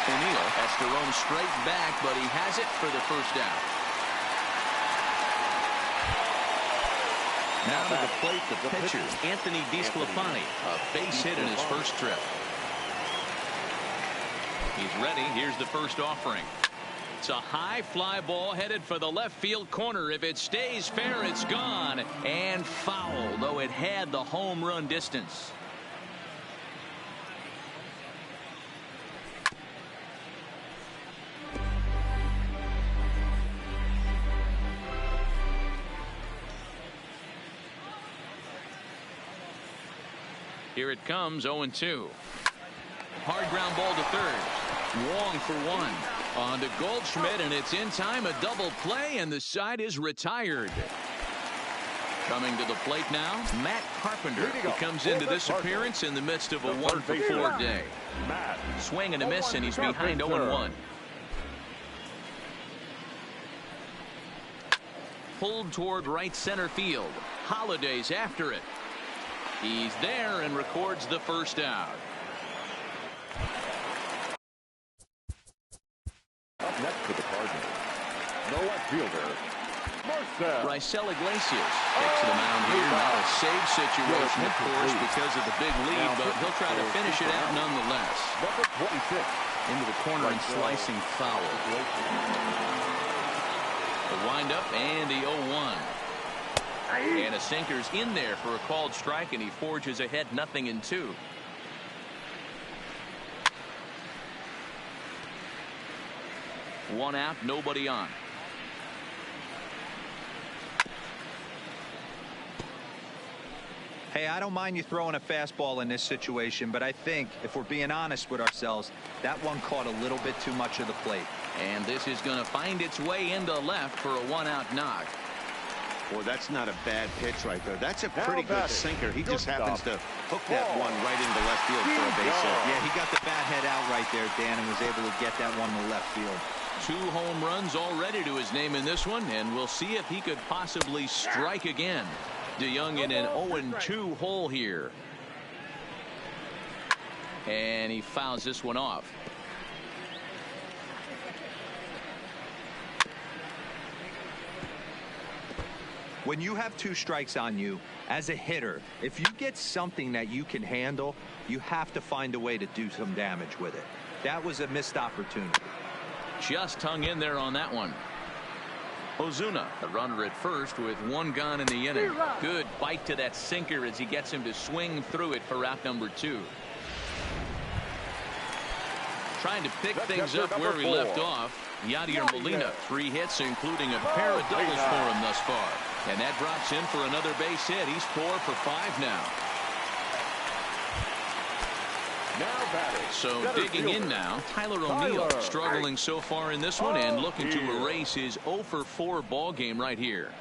O'Neill has to roam straight back, but he has it for the first out. Now to the plate, the pitcher, Anthony DeSclafani. A base hit in his first trip. He's ready. Here's the first offering. It's a high fly ball headed for the left field corner. If it stays fair, it's gone. And foul, though it had the home run distance. Here it comes, 0-2. Hard ground ball to third. Wong for 1. On to Goldschmidt, and it's in time, a double play, and the side is retired. Coming to the plate now, Matt Carpenter, who comes into this appearance in the midst of a 1-for-4 day. Swing and a miss, and he's behind 0-1. Pulled toward right center field. Holliday's after it. He's there and records the first out. Up next to the Cardinals, the left fielder, Raisel Iglesias takes the mound here. Not a save situation, of course, because of the big lead, but he'll try to finish it out nonetheless. Number 26. Into the corner and slicing foul. The windup and the 0-1. And a sinker's in there for a called strike, and he forges ahead 0-2. One out, nobody on. Hey, I don't mind you throwing a fastball in this situation, but I think if we're being honest with ourselves, that one caught a little bit too much of the plate. And this is going to find its way into left for a one-out knock. Boy, that's not a bad pitch right there. That's a pretty good sinker. He just happens to hook that one right into left field for a base hit. Yeah, he got the bat head out right there, Dan, and was able to get that one to left field. 2 home runs already to his name in this one, and we'll see if he could possibly strike again. DeYoung in an 0-2 hole here. And he fouls this one off. When you have 2 strikes on you, as a hitter, if you get something that you can handle, you have to find a way to do some damage with it. That was a missed opportunity. Just hung in there on that one. Ozuna, the runner at first with 1 gone in the inning. Good bite to that sinker as he gets him to swing through it for out number 2. Trying to pick things up where he left off. Yadier Molina, 3 hits, including a pair of doubles for him thus far. And that drops in for another base hit. He's 4 for 5 now. So digging in now, Tyler O'Neill struggling so far in this one and looking to erase his 0 for 4 ball game right here.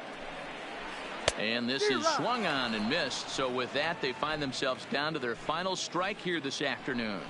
And this is swung on and missed. So with that, they find themselves down to their final strike here this afternoon.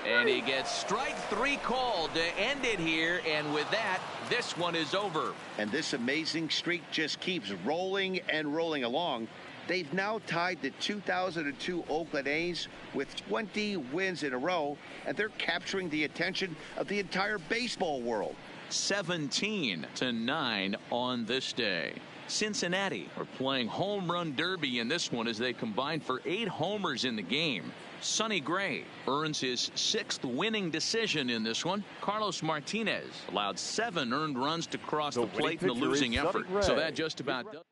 And he gets strike 3 called to end it here. And with that, this one is over. And this amazing streak just keeps rolling and rolling along. They've now tied the 2002 Oakland A's with 20 wins in a row, and they're capturing the attention of the entire baseball world. 17-9 on this day. Cincinnati are playing home run derby in this one as they combine for 8 homers in the game. Sonny Gray earns his 6th winning decision in this one. Carlos Martinez allowed 7 earned runs to cross the plate in the losing effort. So that just about does.